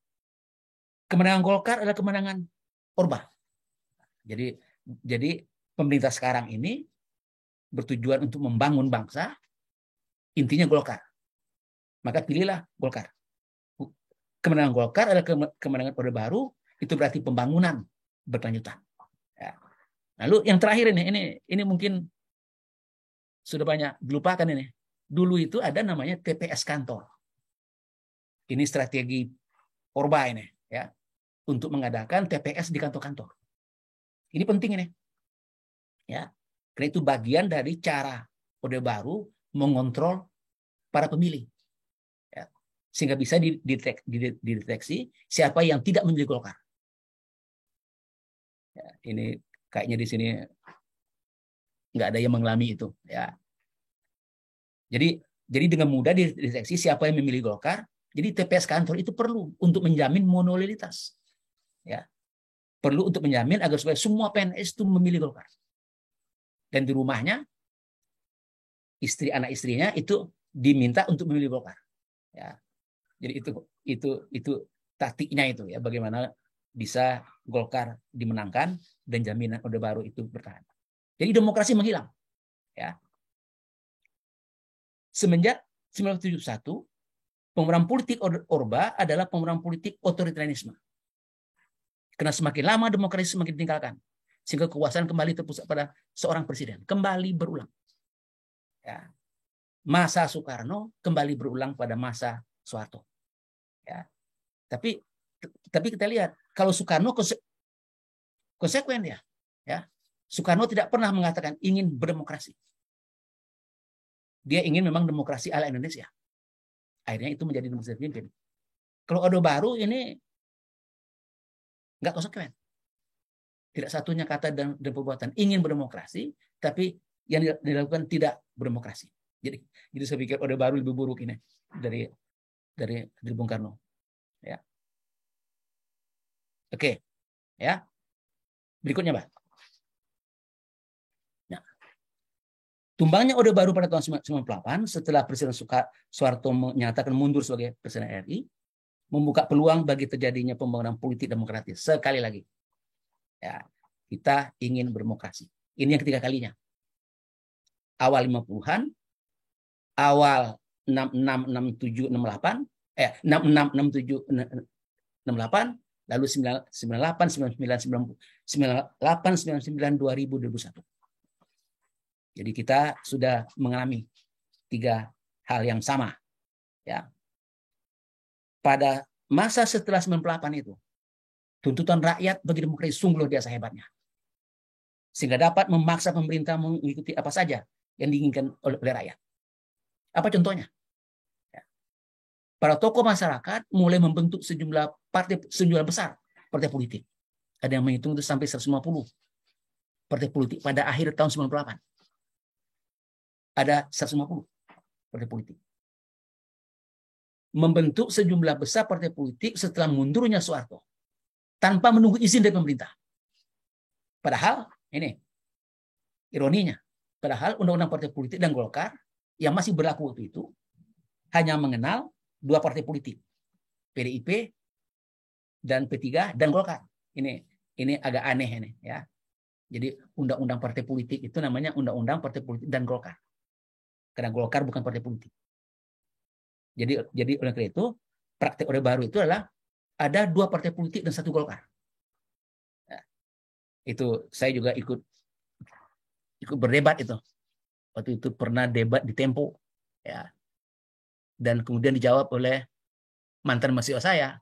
Kemenangan Golkar adalah kemenangan Orba. Jadi pemerintah sekarang ini bertujuan untuk membangun bangsa, intinya Golkar. Maka pilihlah Golkar. Kemenangan Golkar adalah kemenangan Orde Baru, itu berarti pembangunan berkelanjutan. Ya. Lalu yang terakhir ini mungkin sudah banyak dilupakan ini. Dulu itu ada namanya TPS kantor. Ini strategi Orba ini ya, untuk mengadakan TPS di kantor-kantor. Ini penting ini. Ya. Karena itu bagian dari cara Orde Baru mengontrol para pemilih. Ya. Sehingga bisa dideteksi siapa yang tidak memilih Golkar. Ya, ini kayaknya di sini nggak ada yang mengalami itu ya. Jadi dengan mudah dideteksi siapa yang memilih Golkar. Jadi TPS kantor itu perlu untuk menjamin monoloyalitas. Ya. Perlu untuk menjamin agar supaya semua PNS itu memilih Golkar. Dan di rumahnya anak istrinya itu diminta untuk memilih Golkar. Ya. Jadi itu taktiknya itu ya, bagaimana bisa Golkar dimenangkan dan jaminan Orde Baru itu bertahan. Jadi demokrasi menghilang. Ya. Semenjak 1971, pemeran politik Orba adalah pemeran politik otoritarianisme. Karena semakin lama demokrasi semakin ditinggalkan, sehingga kekuasaan kembali terpusat pada seorang presiden, kembali berulang. Ya. Masa Soekarno kembali berulang pada masa Soeharto. Ya. Tapi kita lihat kalau Soekarno konsekuen dia. Ya. Soekarno tidak pernah mengatakan ingin berdemokrasi. Dia ingin memang demokrasi ala Indonesia. Akhirnya itu menjadi demokrasi pimpin. Kalau Orde Baru ini nggak konsekuen. Tidak satunya kata dan perbuatan ingin berdemokrasi, tapi yang dilakukan tidak berdemokrasi. Jadi saya pikir Orde Baru lebih buruk ini dari Bung Karno. Ya. Oke, ya. Berikutnya, Pak. Nah, tumbangnya Orde Baru pada tahun 1998 setelah Presiden Soeharto menyatakan mundur sebagai Presiden RI, membuka peluang bagi terjadinya pembangunan politik demokratis. Sekali lagi, ya, kita ingin berdemokrasi. Ini yang ketiga kalinya. Awal 50-an, awal 66, 67, 68, 66, 67, 68, lalu 98, 99, 2000, 2001. Jadi kita sudah mengalami tiga hal yang sama. Ya. Pada masa setelah 98 itu, tuntutan rakyat bagi demokrasi sungguh luar biasa hebatnya. Sehingga dapat memaksa pemerintah mengikuti apa saja yang diinginkan oleh rakyat. Apa contohnya? Ya. Para tokoh masyarakat mulai membentuk sejumlah besar partai politik. Ada yang menghitung itu sampai 150 partai politik pada akhir tahun 98. Ada 150 partai politik. Membentuk sejumlah besar partai politik setelah mundurnya Soeharto tanpa menunggu izin dari pemerintah. Padahal ini ironinya, padahal undang-undang partai politik dan Golkar yang masih berlaku waktu itu hanya mengenal dua partai politik, PDIP dan P3 dan Golkar. Ini agak aneh ini ya. Jadi undang-undang partai politik itu namanya undang-undang partai politik dan Golkar. Karena Golkar bukan partai politik. Jadi oleh karena itu, praktek Orde Baru itu adalah ada 2 partai politik dan 1 Golkar. Nah, itu saya juga ikut berdebat itu. Waktu itu pernah debat di Tempo, ya. Dan kemudian dijawab oleh mantan mahasiswa saya.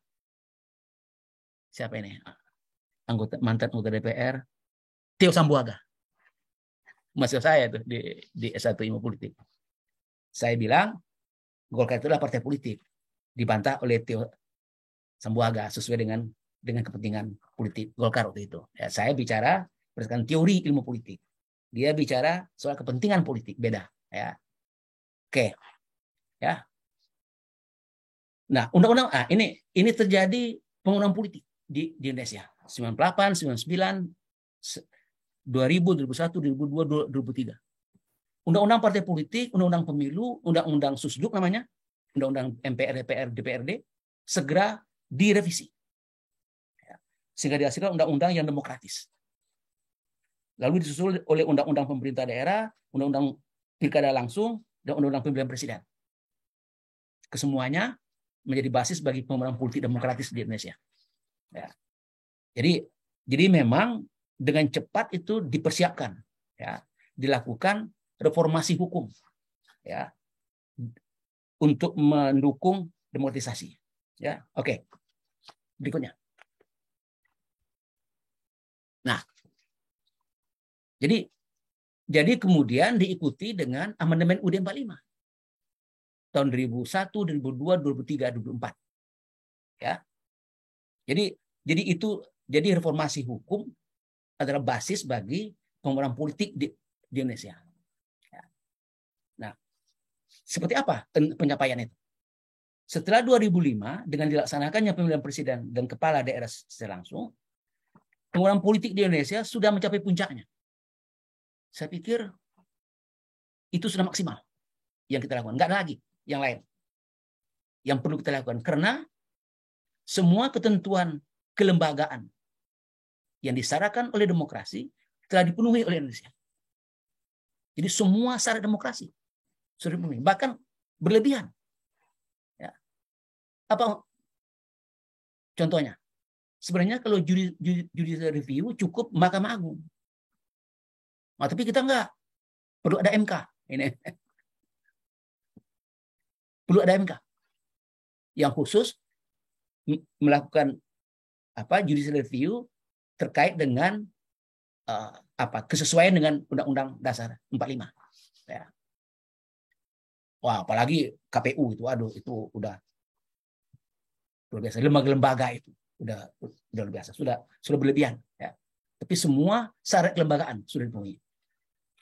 Siapa ini? Mantan anggota DPR, Theo Sambuaga. Mahasiswa saya itu di S1 Ilmu Politik. Saya bilang Golkar itu adalah partai politik. Dibantah oleh Theo Sambuaga sesuai dengan kepentingan politik Golkar waktu itu. Ya, saya bicara berdasarkan teori ilmu politik. Dia bicara soal kepentingan politik, beda. Ya. Oke. Ya. Nah, undang-undang ini terjadi penggunaan politik di Indonesia. 98, 99, 2000, 2001, 2002, 2003. Undang-undang partai politik, undang-undang pemilu, undang-undang Susduk namanya, undang-undang MPR, DPR, DPRD, segera direvisi. Sehingga dihasilkan undang-undang yang demokratis. Lalu disusul oleh undang-undang pemerintah daerah, undang-undang pilkada langsung, dan undang-undang pemilihan presiden. Kesemuanya menjadi basis bagi pembangunan politik demokratis di Indonesia. Ya. Jadi memang dengan cepat itu dipersiapkan, ya, dilakukan reformasi hukum, ya, untuk mendukung demokratisasi. Ya, oke. Berikutnya. Nah, jadi kemudian diikuti dengan amandemen UUD 45 tahun 2001, 2002, 2003, 2004. Ya. Jadi reformasi hukum adalah basis bagi pembangunan politik di Indonesia. Ya. Nah, seperti apa penyampaian itu? Setelah 2005 dengan dilaksanakannya pemilihan presiden dan kepala daerah secara langsung, pembangunan politik di Indonesia sudah mencapai puncaknya. Saya pikir itu sudah maksimal yang kita lakukan. Nggak ada lagi yang lain yang perlu kita lakukan. Karena semua ketentuan kelembagaan yang disyaratkan oleh demokrasi telah dipenuhi oleh Indonesia. Jadi semua syarat demokrasi sudah dipenuhi. Bahkan berlebihan. Ya. Apa contohnya? Sebenarnya kalau judicial review cukup Mahkamah Agung. Nah, tapi kita enggak. Perlu ada MK. Ini. Perlu ada MK. Yang khusus melakukan judicial review terkait dengan kesesuaian dengan Undang-Undang Dasar 45. Ya. Wah, apalagi KPU itu, aduh, itu udah luar biasa. Lembaga-lembaga itu udah luar biasa, sudah berlebihan. Ya. Tapi semua syarat kelembagaan sudah dipenuhi.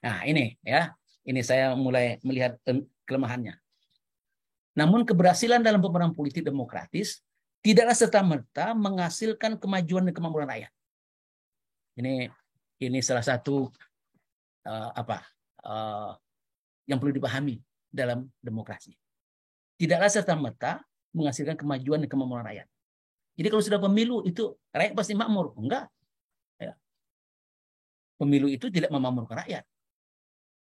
Nah, ini saya mulai melihat kelemahannya. Namun keberhasilan dalam pembangunan politik demokratis tidaklah serta-merta menghasilkan kemajuan dan kemakmuran rakyat. Ini salah satu yang perlu dipahami dalam demokrasi. Tidaklah serta-merta menghasilkan kemajuan dan kemakmuran rakyat. Jadi kalau sudah pemilu itu rakyat pasti makmur. Enggak. Ya. Pemilu itu tidak memakmurkan rakyat.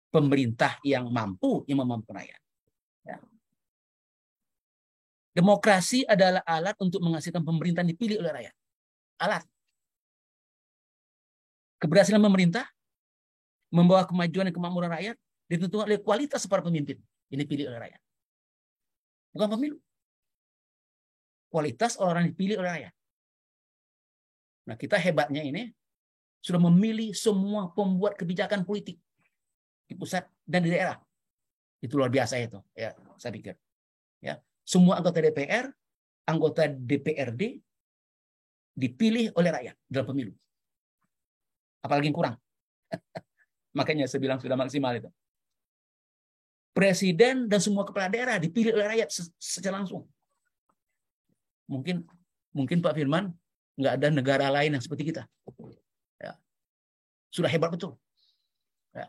Pemerintah yang mampu yang memampukan rakyat. Ya. Demokrasi adalah alat untuk menghasilkan pemerintahan dipilih oleh rakyat. Alat. Keberhasilan pemerintah membawa kemajuan dan kemakmuran rakyat ditentukan oleh kualitas para pemimpin yang dipilih oleh rakyat. Bukan pemilu. Kualitas orang yang dipilih oleh rakyat. Nah, kita hebatnya ini sudah memilih semua pembuat kebijakan politik di pusat dan di daerah. Itu luar biasa itu, ya, saya pikir. Ya, semua anggota DPR, anggota DPRD dipilih oleh rakyat dalam pemilu. Apalagi yang kurang. Makanya saya bilang sudah maksimal itu. Presiden dan semua kepala daerah dipilih oleh rakyat secara langsung. Mungkin Pak Firman nggak ada negara lain yang seperti kita. Ya. Sudah hebat betul. Ya.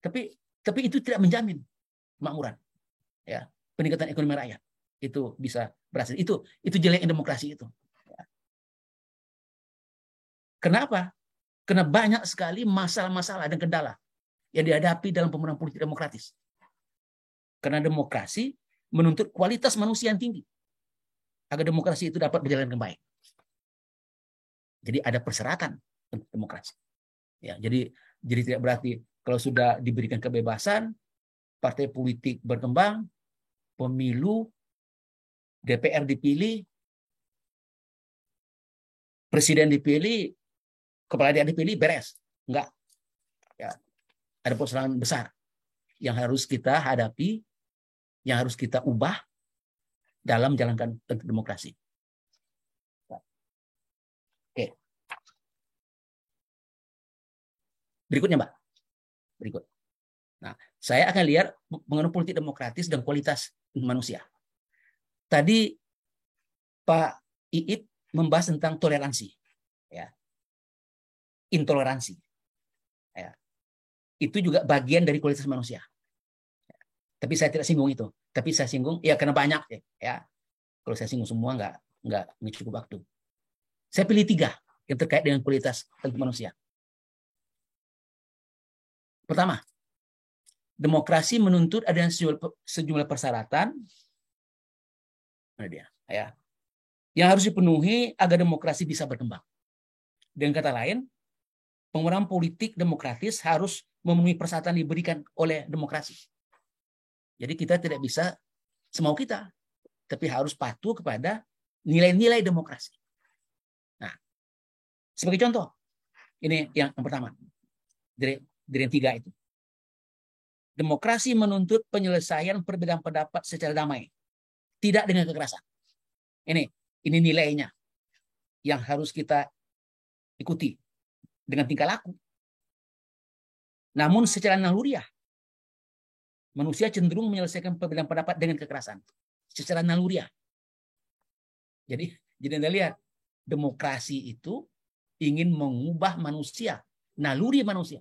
Tapi itu tidak menjamin kemakmuran. Ya, peningkatan ekonomi rakyat itu bisa berhasil. Itu jeleknya demokrasi itu. Ya. Kenapa? Karena banyak sekali masalah-masalah dan kendala yang dihadapi dalam pemenang politik demokratis. Karena demokrasi menuntut kualitas manusia yang tinggi agar demokrasi itu dapat berjalan dengan baik. Jadi ada persyaratan untuk demokrasi. Ya, jadi tidak berarti kalau sudah diberikan kebebasan, partai politik berkembang, pemilu, DPR dipilih, presiden dipilih, kepala daerah dipilih, beres. Enggak. Ya, ada persoalan besar yang harus kita hadapi, yang harus kita ubah dalam menjalankan demokrasi. Oke. Berikutnya, Mbak. Berikut. Nah, saya akan lihat mengenai politik demokratis dan kualitas manusia. Tadi Pak Iit membahas tentang toleransi, ya, intoleransi. Ya. Itu juga bagian dari kualitas manusia. Tapi saya tidak singgung itu. Tapi saya singgung, ya karena banyak ya. Kalau saya singgung semua nggak cukup waktu. Saya pilih 3 yang terkait dengan kualitas manusia. Pertama, demokrasi menuntut adanya sejumlah persyaratan. Mana dia? Ya. Yang harus dipenuhi agar demokrasi bisa berkembang. Dengan kata lain, pemeran politik demokratis harus memenuhi persyaratan diberikan oleh demokrasi. Jadi kita tidak bisa semau kita, tapi harus patuh kepada nilai-nilai demokrasi. Nah, sebagai contoh, ini yang pertama dari yang 3 itu. Demokrasi menuntut penyelesaian perbedaan pendapat secara damai, tidak dengan kekerasan. Ini nilainya yang harus kita ikuti dengan tingkah laku. Namun secara naluriah, manusia cenderung menyelesaikan perbedaan pendapat dengan kekerasan. Secara naluriah. Jadi Anda lihat, demokrasi itu ingin mengubah manusia, naluri manusia.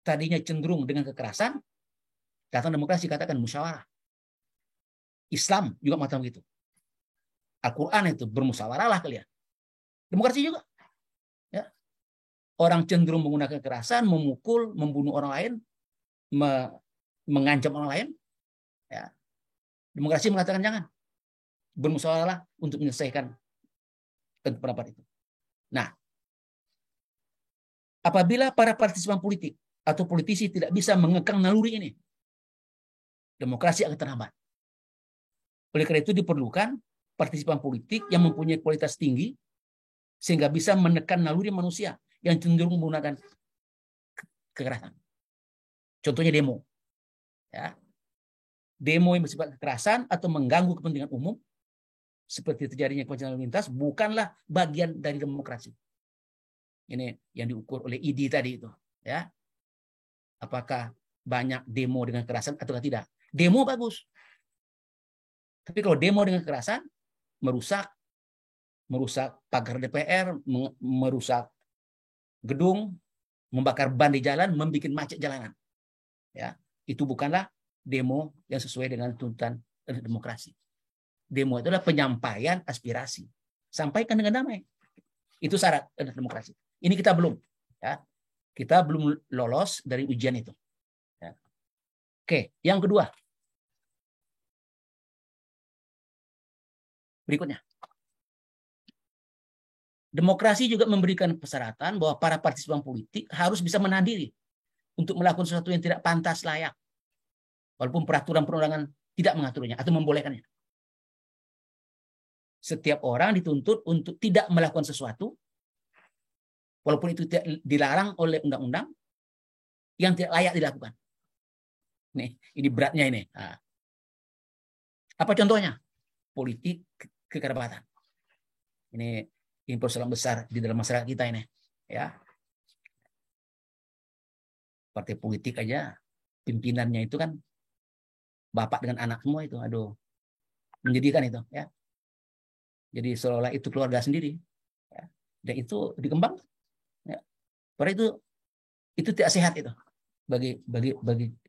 Tadinya cenderung dengan kekerasan, datang demokrasi katakan musyawarah. Islam juga macam gitu. Al-Quran itu bermusyawarahlah kalian. Demokrasi juga. Ya. Orang cenderung menggunakan kekerasan, memukul, membunuh orang lain, mengancam orang lain. Ya. Demokrasi mengatakan jangan. Bermusyawarahlah untuk menyelesaikan pendapat itu. Nah, apabila para partisipan politik atau politisi tidak bisa mengekang naluri ini, demokrasi akan terhambat. Oleh karena itu diperlukan partisipan politik yang mempunyai kualitas tinggi sehingga bisa menekan naluri manusia yang cenderung menggunakan kekerasan. Contohnya demo. Ya. Demo yang bersifat kekerasan atau mengganggu kepentingan umum seperti terjadinya kemacetan lalu lintas bukanlah bagian dari demokrasi. Ini yang diukur oleh ID tadi itu, ya. Apakah banyak demo dengan kekerasan atau tidak? Demo bagus. Tapi kalau demo dengan kekerasan merusak pagar DPR, merusak gedung, membakar ban di jalan, membuat macet jalanan. Ya, itu bukanlah demo yang sesuai dengan tuntutan demokrasi. Demo itu adalah penyampaian aspirasi. Sampaikan dengan damai. Itu syarat demokrasi. Ini kita belum. Ya. Kita belum lolos dari ujian itu. Ya. Oke, yang kedua. Berikutnya. Demokrasi juga memberikan persyaratan bahwa para partisipan politik harus bisa menahan diri untuk melakukan sesuatu yang tidak pantas layak. Walaupun peraturan perundangan tidak mengaturnya atau membolehkannya. Setiap orang dituntut untuk tidak melakukan sesuatu, walaupun itu tidak dilarang oleh undang-undang, yang tidak layak dilakukan. Nih, ini beratnya ini. Nah. Apa contohnya? Politik kekerabatan. Ini persoalan besar di dalam masyarakat kita ini. Ya. Partai politik aja, pimpinannya itu kan bapak dengan anak semua itu. Aduh, menjadikan itu. Ya. Jadi seolah-olah itu keluarga sendiri. Ya. Dan itu dikembang. Ya. Padahal itu tidak sehat itu bagi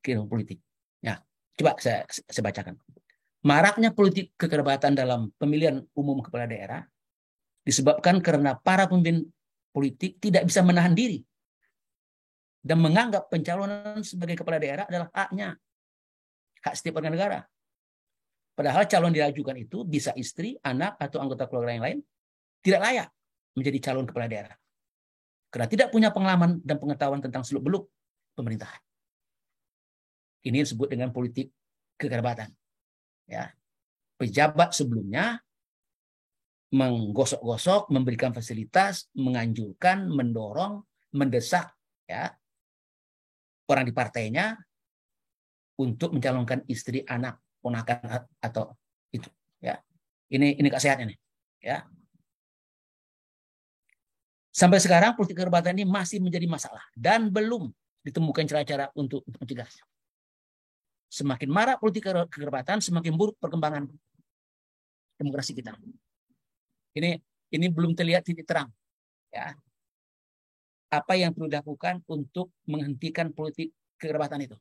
kehidupan politik. Ya. Coba saya bacakan. Maraknya politik kekerabatan dalam pemilihan umum kepala daerah disebabkan karena para pemimpin politik tidak bisa menahan diri dan menganggap pencalonan sebagai kepala daerah adalah haknya, hak setiap warga negara. Padahal calon diajukan itu bisa istri, anak, atau anggota keluarga yang lain tidak layak menjadi calon kepala daerah karena tidak punya pengalaman dan pengetahuan tentang seluk-beluk pemerintahan. Ini disebut dengan politik kekerabatan. Ya, pejabat sebelumnya menggosok-gosok, memberikan fasilitas, menganjurkan, mendorong, mendesak ya orang di partainya untuk mencalonkan istri, anak, ponakan atau itu ya. Ini Kak Sehat ini ya. Sampai sekarang politik kekerabatan ini masih menjadi masalah dan belum ditemukan cara-cara untuk mencegahnya. Semakin marak politik kekerabatan, semakin buruk perkembangan demokrasi kita. Ini belum terlihat titik terang ya. Apa yang perlu dilakukan untuk menghentikan politik kekerabatan itu?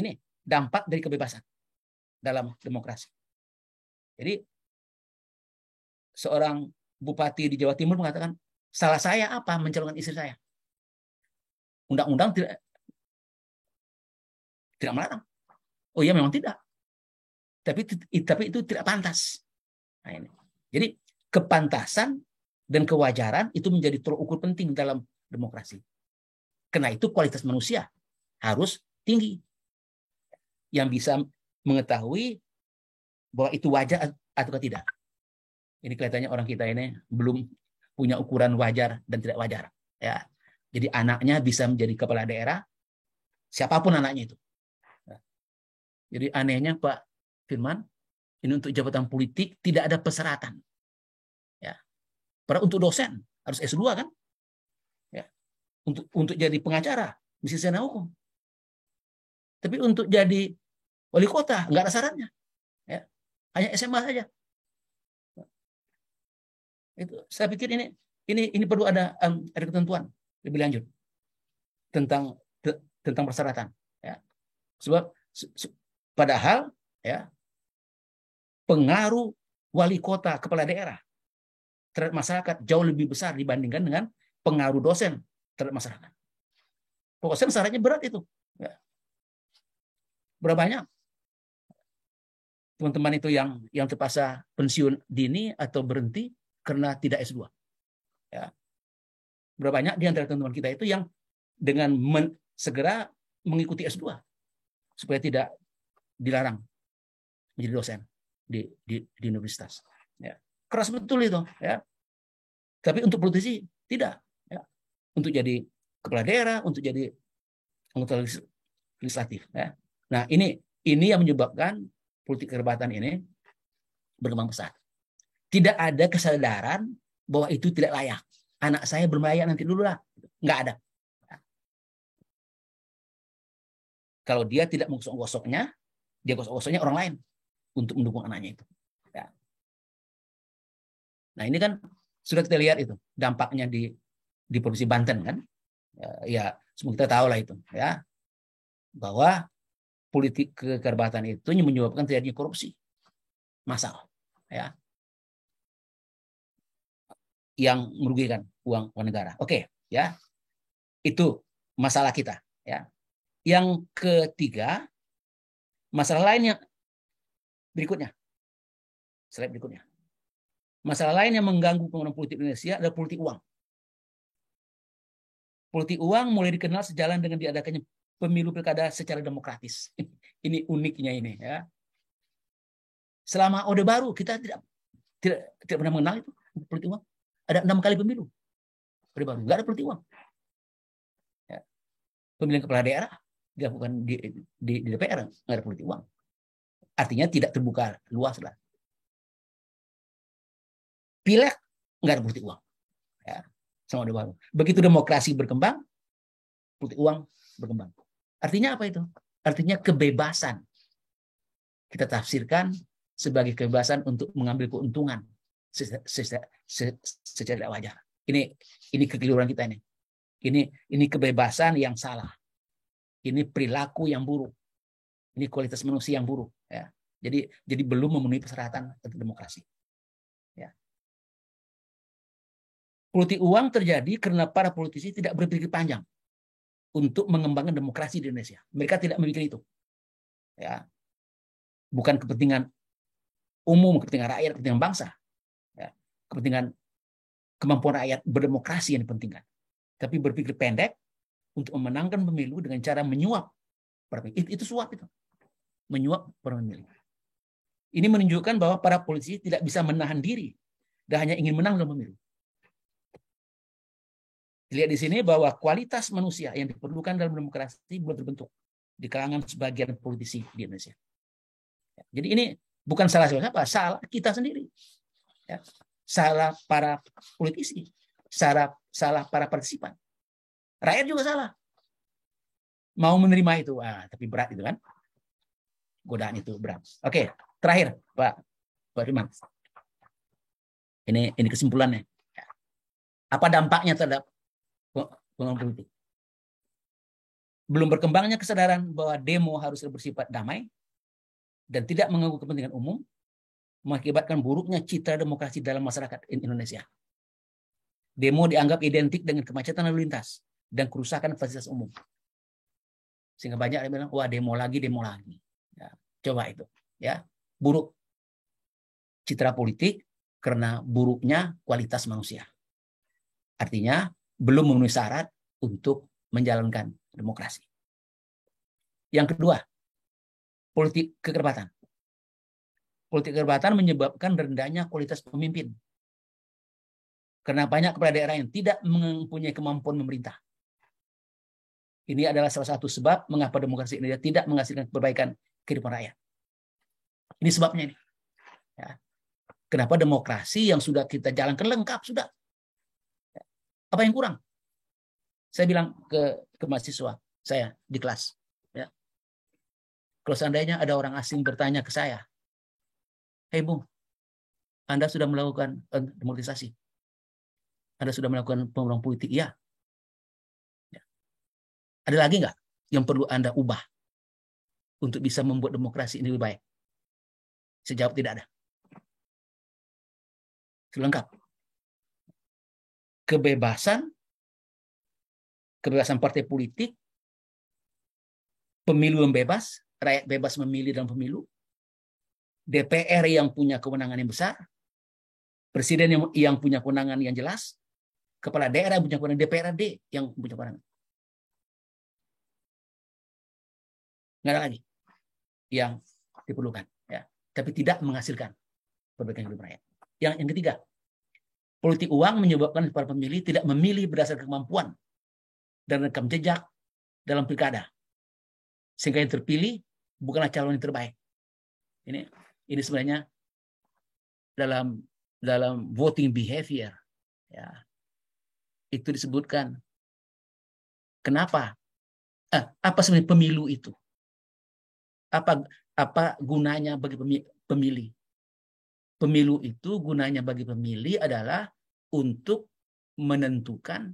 Ini dampak dari kebebasan dalam demokrasi. Jadi seorang bupati di Jawa Timur mengatakan, salah saya apa mencalonkan istri saya? Undang-undang tidak melarang. Oh iya memang tidak. Tapi itu tidak pantas. Nah, ini. Jadi kepantasan dan kewajaran itu menjadi tolak ukur penting dalam demokrasi. Karena itu kualitas manusia harus tinggi. Yang bisa mengetahui bahwa itu wajar atau tidak. Ini kelihatannya orang kita ini belum punya ukuran wajar dan tidak wajar. Ya. Jadi anaknya bisa menjadi kepala daerah, siapapun anaknya itu. Jadi anehnya Pak Firman, ini untuk jabatan politik tidak ada persyaratan. Ya. Padahal untuk dosen harus S2 kan? Ya. Untuk jadi pengacara, mesti sarjana hukum. Tapi untuk jadi wali kota nggak ada syaratnya. Ya. Hanya SMA saja. Itu saya pikir ini perlu ada ketentuan lebih lanjut tentang persyaratan. Ya. Sebab padahal ya pengaruh wali kota kepala daerah terhadap masyarakat jauh lebih besar dibandingkan dengan pengaruh dosen terhadap masyarakat. Dosen syaratnya berat itu. Ya. Berapa banyak teman-teman itu yang terpaksa pensiun dini atau berhenti karena tidak S2. Ya. Berapa banyak di antara teman-teman kita itu yang dengan segera mengikuti S2 supaya tidak dilarang menjadi dosen di universitas. Ya. Keras betul itu. Ya. Tapi untuk politisi tidak. Ya. Untuk jadi kepala daerah, untuk jadi anggota legislatif. Ya. Nah ini yang menyebabkan politik kekerabatan ini berkembang pesat. Tidak ada kesadaran bahwa itu tidak layak. Anak saya belum layak, nanti dulu lah. Nggak ada. Kalau dia tidak menggosok-gosoknya, dia gosok-gosoknya orang lain untuk mendukung anaknya itu. Ya. Nah ini kan sudah kita lihat itu dampaknya di Provinsi Banten kan. Ya semua kita tahu lah itu. Ya bahwa politik kekerabatan itu menyebabkan terjadinya korupsi massal. Ya. Yang merugikan uang negara. Oke, ya. Itu masalah kita, ya. Yang ketiga, masalah lain yang berikutnya. Slide berikutnya. Masalah lain yang mengganggu pembangunan politik Indonesia adalah politik uang. Politik uang mulai dikenal sejalan dengan diadakannya pemilu pilkada secara demokratis. Ini uniknya ini, ya. Selama Orde Baru kita tidak pernah mengenal itu politik uang. Ada 6 kali pemilu. Orde Baru nggak ada politik uang. Ya. Pemilihan kepala daerah dilakukan di DPR nggak ada politik uang. Artinya tidak terbuka luas lah. Pileg nggak ada politik uang. Ya. Sama Orde Baru. Begitu demokrasi berkembang, politik uang berkembang. Artinya apa itu? Artinya kebebasan. Kita tafsirkan sebagai kebebasan untuk mengambil keuntungan secara tidak wajar. Ini kekeliruan kita ini. Ini kebebasan yang salah. Ini perilaku yang buruk. Ini kualitas manusia yang buruk. Ya. Jadi belum memenuhi persyaratan untuk demokrasi. Ya. Politik uang terjadi karena para politisi tidak berpikir panjang untuk mengembangkan demokrasi di Indonesia. Mereka tidak memikir itu. Ya. Bukan kepentingan umum, kepentingan rakyat, kepentingan bangsa. Ya. Kepentingan kemampuan rakyat berdemokrasi yang dipentingkan. Tapi berpikir pendek untuk memenangkan pemilu dengan cara menyuap. Itu suap itu. Menyuap para pemilih. Ini menunjukkan bahwa para politisi tidak bisa menahan diri dan hanya ingin menang dalam pemilu. Lihat di sini bahwa kualitas manusia yang diperlukan dalam demokrasi belum terbentuk di kalangan sebagian politisi di Indonesia. Jadi ini bukan salah siapa, salah kita sendiri. Ya. Salah para politisi, salah para partisipan. Rakyat juga salah. Mau menerima itu, tapi berat itu kan. Godaan itu berat. Oke, terakhir Pak Firman. Ini kesimpulannya. Apa dampaknya terhadap pengalaman politik? Belum berkembangnya kesadaran bahwa demo harus bersifat damai dan tidak mengganggu kepentingan umum, mengakibatkan buruknya citra demokrasi dalam masyarakat Indonesia. Demo dianggap identik dengan kemacetan lalu lintas dan kerusakan fasilitas umum. Sehingga banyak yang bilang, wah demo lagi. Ya, coba itu. Ya, buruk citra politik karena buruknya kualitas manusia. Artinya, belum memenuhi syarat untuk menjalankan demokrasi. Yang kedua, politik kekerabatan. Politik kekerabatan menyebabkan rendahnya kualitas pemimpin. Karena banyak kepala daerah yang tidak mempunyai kemampuan memerintah. Ini adalah salah satu sebab mengapa demokrasi Indonesia tidak menghasilkan perbaikan kehidupan rakyat. Ini sebabnya ini. Ya. Kenapa demokrasi yang sudah kita jalankan lengkap sudah. Apa yang kurang? Saya bilang ke mahasiswa saya di kelas. Ya. Kalau seandainya ada orang asing bertanya ke saya, "Hei Bung, Anda sudah melakukan demokratisasi? Anda sudah melakukan pembangunan politik?" Iya. Ya. Ada lagi nggak yang perlu Anda ubah untuk bisa membuat demokrasi ini lebih baik? Saya jawab tidak ada. Lengkap. Kebebasan partai politik, pemilu yang bebas, rakyat bebas memilih dalam pemilu, DPR yang punya kewenangan yang besar, presiden yang punya kewenangan yang jelas, kepala daerah yang punya kewenangan, DPRD yang punya kewenangan. Nggak ada lagi yang diperlukan, ya. Tapi tidak menghasilkan perbaikan hidup rakyat. Yang ketiga, politik uang menyebabkan para pemilih tidak memilih berdasarkan kemampuan dan rekam jejak dalam pilkada, sehingga yang terpilih bukanlah calon yang terbaik. Ini sebenarnya dalam voting behavior, ya, itu disebutkan kenapa apa sebenarnya pemilu itu, apa gunanya bagi pemilih. Pemilu itu gunanya bagi pemilih adalah untuk menentukan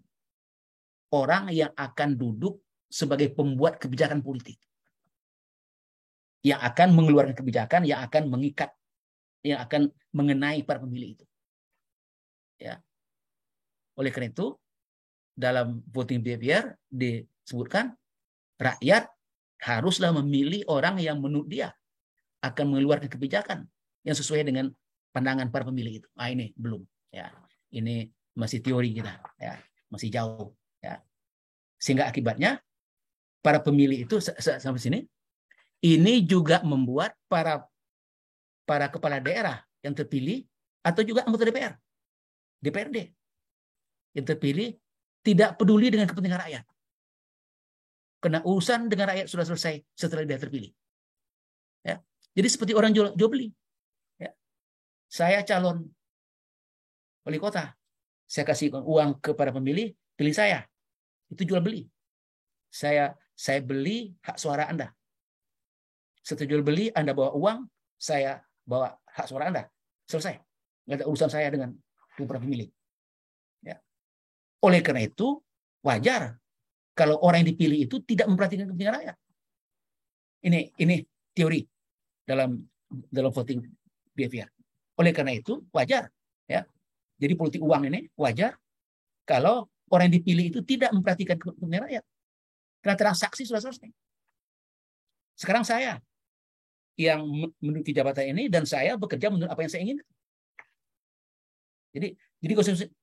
orang yang akan duduk sebagai pembuat kebijakan politik, yang akan mengeluarkan kebijakan, yang akan mengikat, yang akan mengenai para pemilih itu. Ya. Oleh karena itu, dalam voting behavior disebutkan rakyat haruslah memilih orang yang menurut dia akan mengeluarkan kebijakan yang sesuai dengan pandangan para pemilih itu. Ini belum. Ya. Ini masih teori kita. Ya. Masih jauh. Ya. Sehingga akibatnya para pemilih itu sampai sini, ini juga membuat para kepala daerah yang terpilih atau juga anggota DPR, DPRD yang terpilih tidak peduli dengan kepentingan rakyat. Karena urusan dengan rakyat sudah selesai setelah dia terpilih. Ya. Jadi seperti orang jual beli. Ya. Saya calon wali kota, saya kasih uang kepada pemilih, pilih saya. Itu jual beli. Saya beli hak suara Anda. Setelah jual beli, Anda bawa uang, saya bawa hak suara Anda. Selesai. Nggak ada urusan saya dengan para pemilih. Ya. Oleh karena itu, wajar kalau orang yang dipilih itu tidak memperhatikan kepentingan rakyat. Ini teori dalam voting behavior. Oleh karena itu, wajar. Ya. Jadi politik uang ini wajar kalau orang yang dipilih itu tidak memperhatikan kepentingan rakyat. Karena transaksi sudah selesai. Sekarang saya yang menduduki jabatan ini dan saya bekerja menurut apa yang saya inginkan. Jadi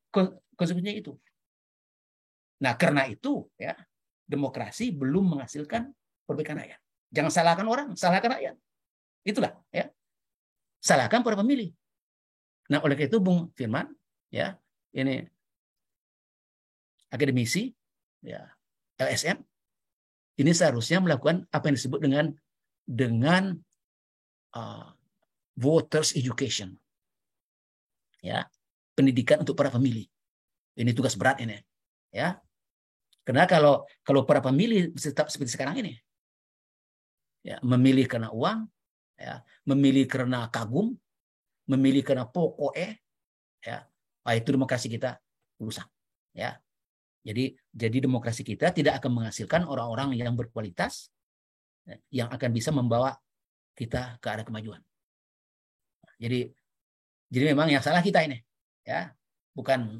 konsekuensinya itu. Nah, karena itu ya demokrasi belum menghasilkan perbaikan rakyat. Jangan salahkan orang, salahkan rakyat. Itulah ya. Salahkan para pemilih. Nah, oleh itu Bung Firman ya, ini akademisi ya, LSM ini seharusnya melakukan apa yang disebut dengan voters education. Ya, pendidikan untuk para pemilih. Ini tugas berat ini. Ya. Karena kalau para pemilih tetap seperti sekarang ini, ya, memilih karena uang, ya, memilih karena kagum, memilih karena pokoknya, ya, itu demokrasi kita rusak. Ya, jadi demokrasi kita tidak akan menghasilkan orang-orang yang berkualitas, ya, yang akan bisa membawa kita ke arah kemajuan. Jadi memang yang salah kita ini, ya, bukan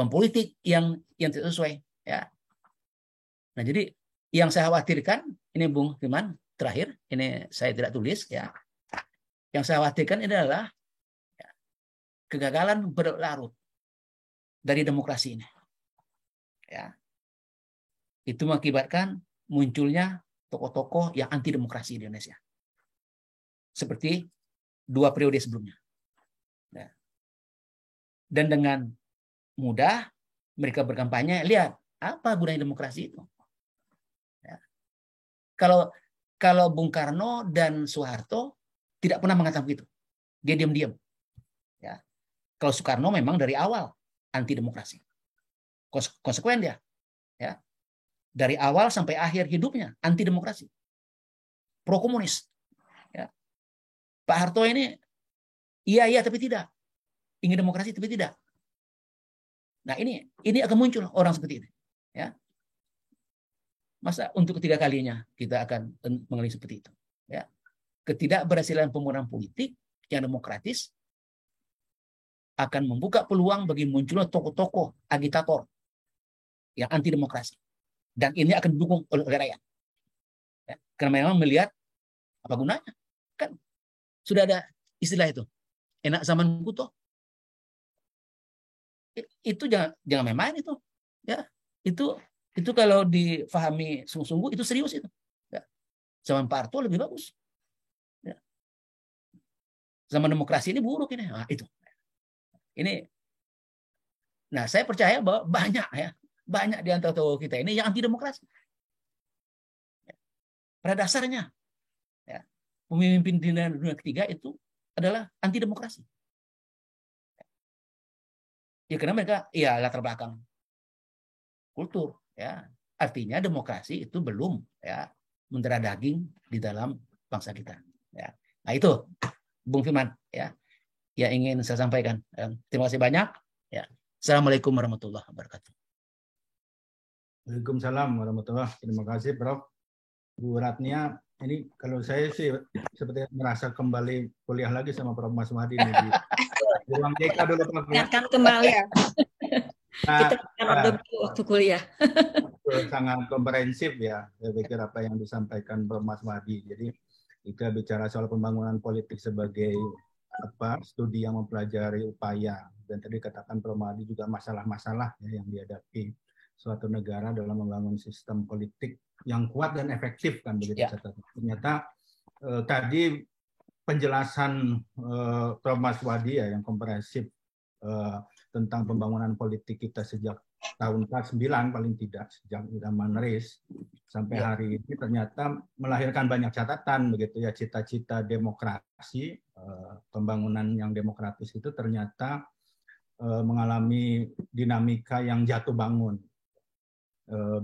politik yang tidak sesuai, ya. Nah, jadi yang saya khawatirkan ini Bung Firman, terakhir ini saya tidak tulis ya. Yang saya khawatirkan ini adalah ya, kegagalan berlarut dari demokrasi ini. Ya. Itu mengakibatkan munculnya tokoh-tokoh yang anti demokrasi di Indonesia. Seperti 2 periode sebelumnya. Ya. Dan dengan mudah mereka berkampanye, lihat apa gunanya demokrasi itu. Ya. Kalau Bung Karno dan Soeharto tidak pernah mengatakan begitu. Dia diam-diam. Ya. Kalau Soekarno memang dari awal anti demokrasi. Konsekuen dia. Ya. Dari awal sampai akhir hidupnya anti demokrasi. Pro komunis. Ya. Pak Harto ini iya tapi tidak. Ingin demokrasi tapi tidak. Nah, ini akan muncul orang seperti ini. Ya. Masa untuk ketiga kalinya kita akan mengalami seperti itu. Ya. Ketidakberhasilan pembangunan politik yang demokratis akan membuka peluang bagi munculnya tokoh-tokoh agitator yang anti demokrasi. Dan ini akan didukung oleh rakyat. Ya. Karena memang melihat apa gunanya. Kan sudah ada istilah itu. Enak zaman kuto. Itu jangan main-main itu. Ya. Itu kalau difahami sungguh-sungguh itu serius itu. Ya. Zaman Pak Harto lebih bagus. Ya. Zaman demokrasi ini buruk ini. Nah, itu. Nah, saya percaya bahwa banyak di antara tokoh kita ini yang anti demokrasi. Ya. Pada dasarnya, ya, pemimpin di dunia ketiga itu adalah anti demokrasi. Ya, karena mereka ya latar belakang kultur. Ya, artinya demokrasi itu belum ya mendarah daging di dalam bangsa kita. Ya. Nah itu Bung Firman ya yang ingin saya sampaikan. Terima kasih banyak. Ya. Assalamualaikum warahmatullahi wabarakatuh. Waalaikumsalam warahmatullahi wabarakatuh. Terima kasih Prof. Bu Ratnia, ini kalau saya sih seperti merasa kembali kuliah lagi sama Prof. Maswadi nih di ruang DK dulu Prof. Ingatkan kembali ya. Kita akan order waktu kuliah. Sangat komprehensif ya, saya pikir apa yang disampaikan Prof. Maswadi. Jadi kita bicara soal pembangunan politik sebagai studi yang mempelajari upaya, dan tadi katakan Prof. Maswadi juga masalah-masalah ya, yang dihadapi suatu negara dalam membangun sistem politik yang kuat dan efektif kan begitu. Ya. Ternyata tadi penjelasan Prof. Maswadi ya yang komprehensif tentang pembangunan politik kita sejak tahun 49 paling tidak, sejak zaman RIS sampai hari ini ternyata melahirkan banyak catatan begitu ya. Cita-cita demokrasi, pembangunan yang demokratis itu ternyata mengalami dinamika yang jatuh bangun.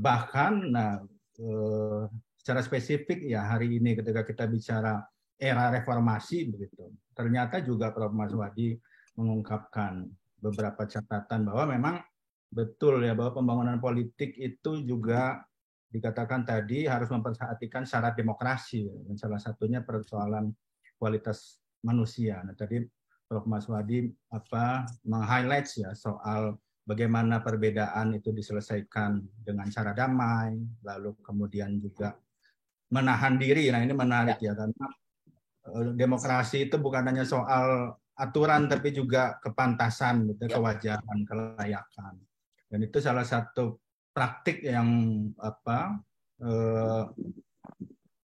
Bahkan secara spesifik ya hari ini ketika kita bicara era reformasi begitu, ternyata juga Prof. Maswadi mengungkapkan beberapa catatan bahwa memang betul ya bahwa pembangunan politik itu juga dikatakan tadi harus memperhatikan syarat demokrasi, dan salah satunya persoalan kualitas manusia. Nah, tadi Prof. Maswadi meng-highlight ya soal bagaimana perbedaan itu diselesaikan dengan cara damai, lalu kemudian juga menahan diri. Nah, ini menarik ya, karena demokrasi itu bukan hanya soal aturan tapi juga kepantasan, gitu, kewajaran, kelayakan. Dan itu salah satu praktik yang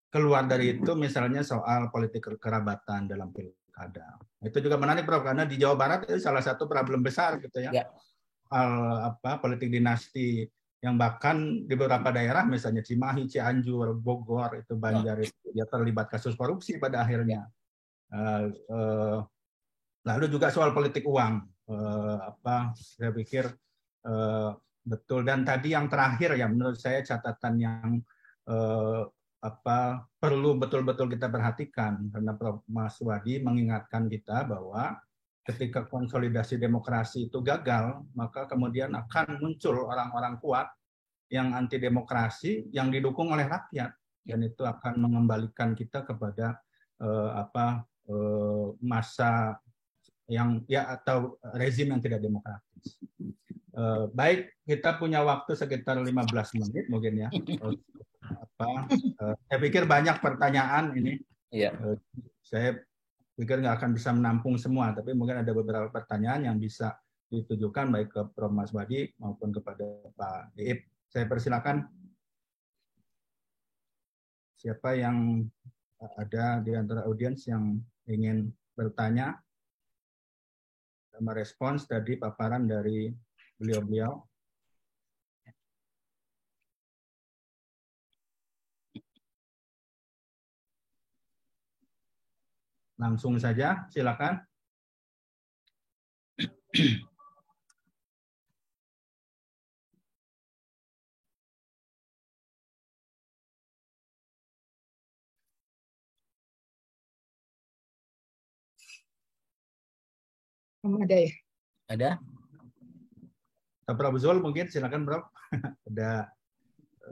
keluar dari itu, misalnya soal politik kerabatan dalam pilkada. Itu juga menarik, Prof, karena di Jawa Barat itu salah satu problem besar gitu ya. Politik dinasti yang bahkan di beberapa daerah, misalnya Cimahi, Cianjur, Bogor, itu Banjar, itu ya terlibat kasus korupsi pada akhirnya. Lalu juga soal politik uang, saya pikir betul. Dan tadi yang terakhir ya, menurut saya catatan yang perlu betul-betul kita perhatikan, karena Prof. Mas Wadi mengingatkan kita bahwa ketika konsolidasi demokrasi itu gagal, maka kemudian akan muncul orang-orang kuat yang anti demokrasi yang didukung oleh rakyat, dan itu akan mengembalikan kita kepada masa yang atau rezim yang tidak demokratis. Baik, kita punya waktu sekitar 15 menit mungkin ya. Saya pikir banyak pertanyaan ini. Saya pikir nggak akan bisa menampung semua, tapi mungkin ada beberapa pertanyaan yang bisa ditujukan baik ke Prof. Mas Wadi maupun kepada Pak Iip. Saya persilakan. Siapa yang ada di antara audiens yang ingin bertanya, merespons tadi paparan dari beliau-beliau? Langsung saja, silakan. Ada ya? Ada. Prof. Zul mungkin, silakan Prof. Ada.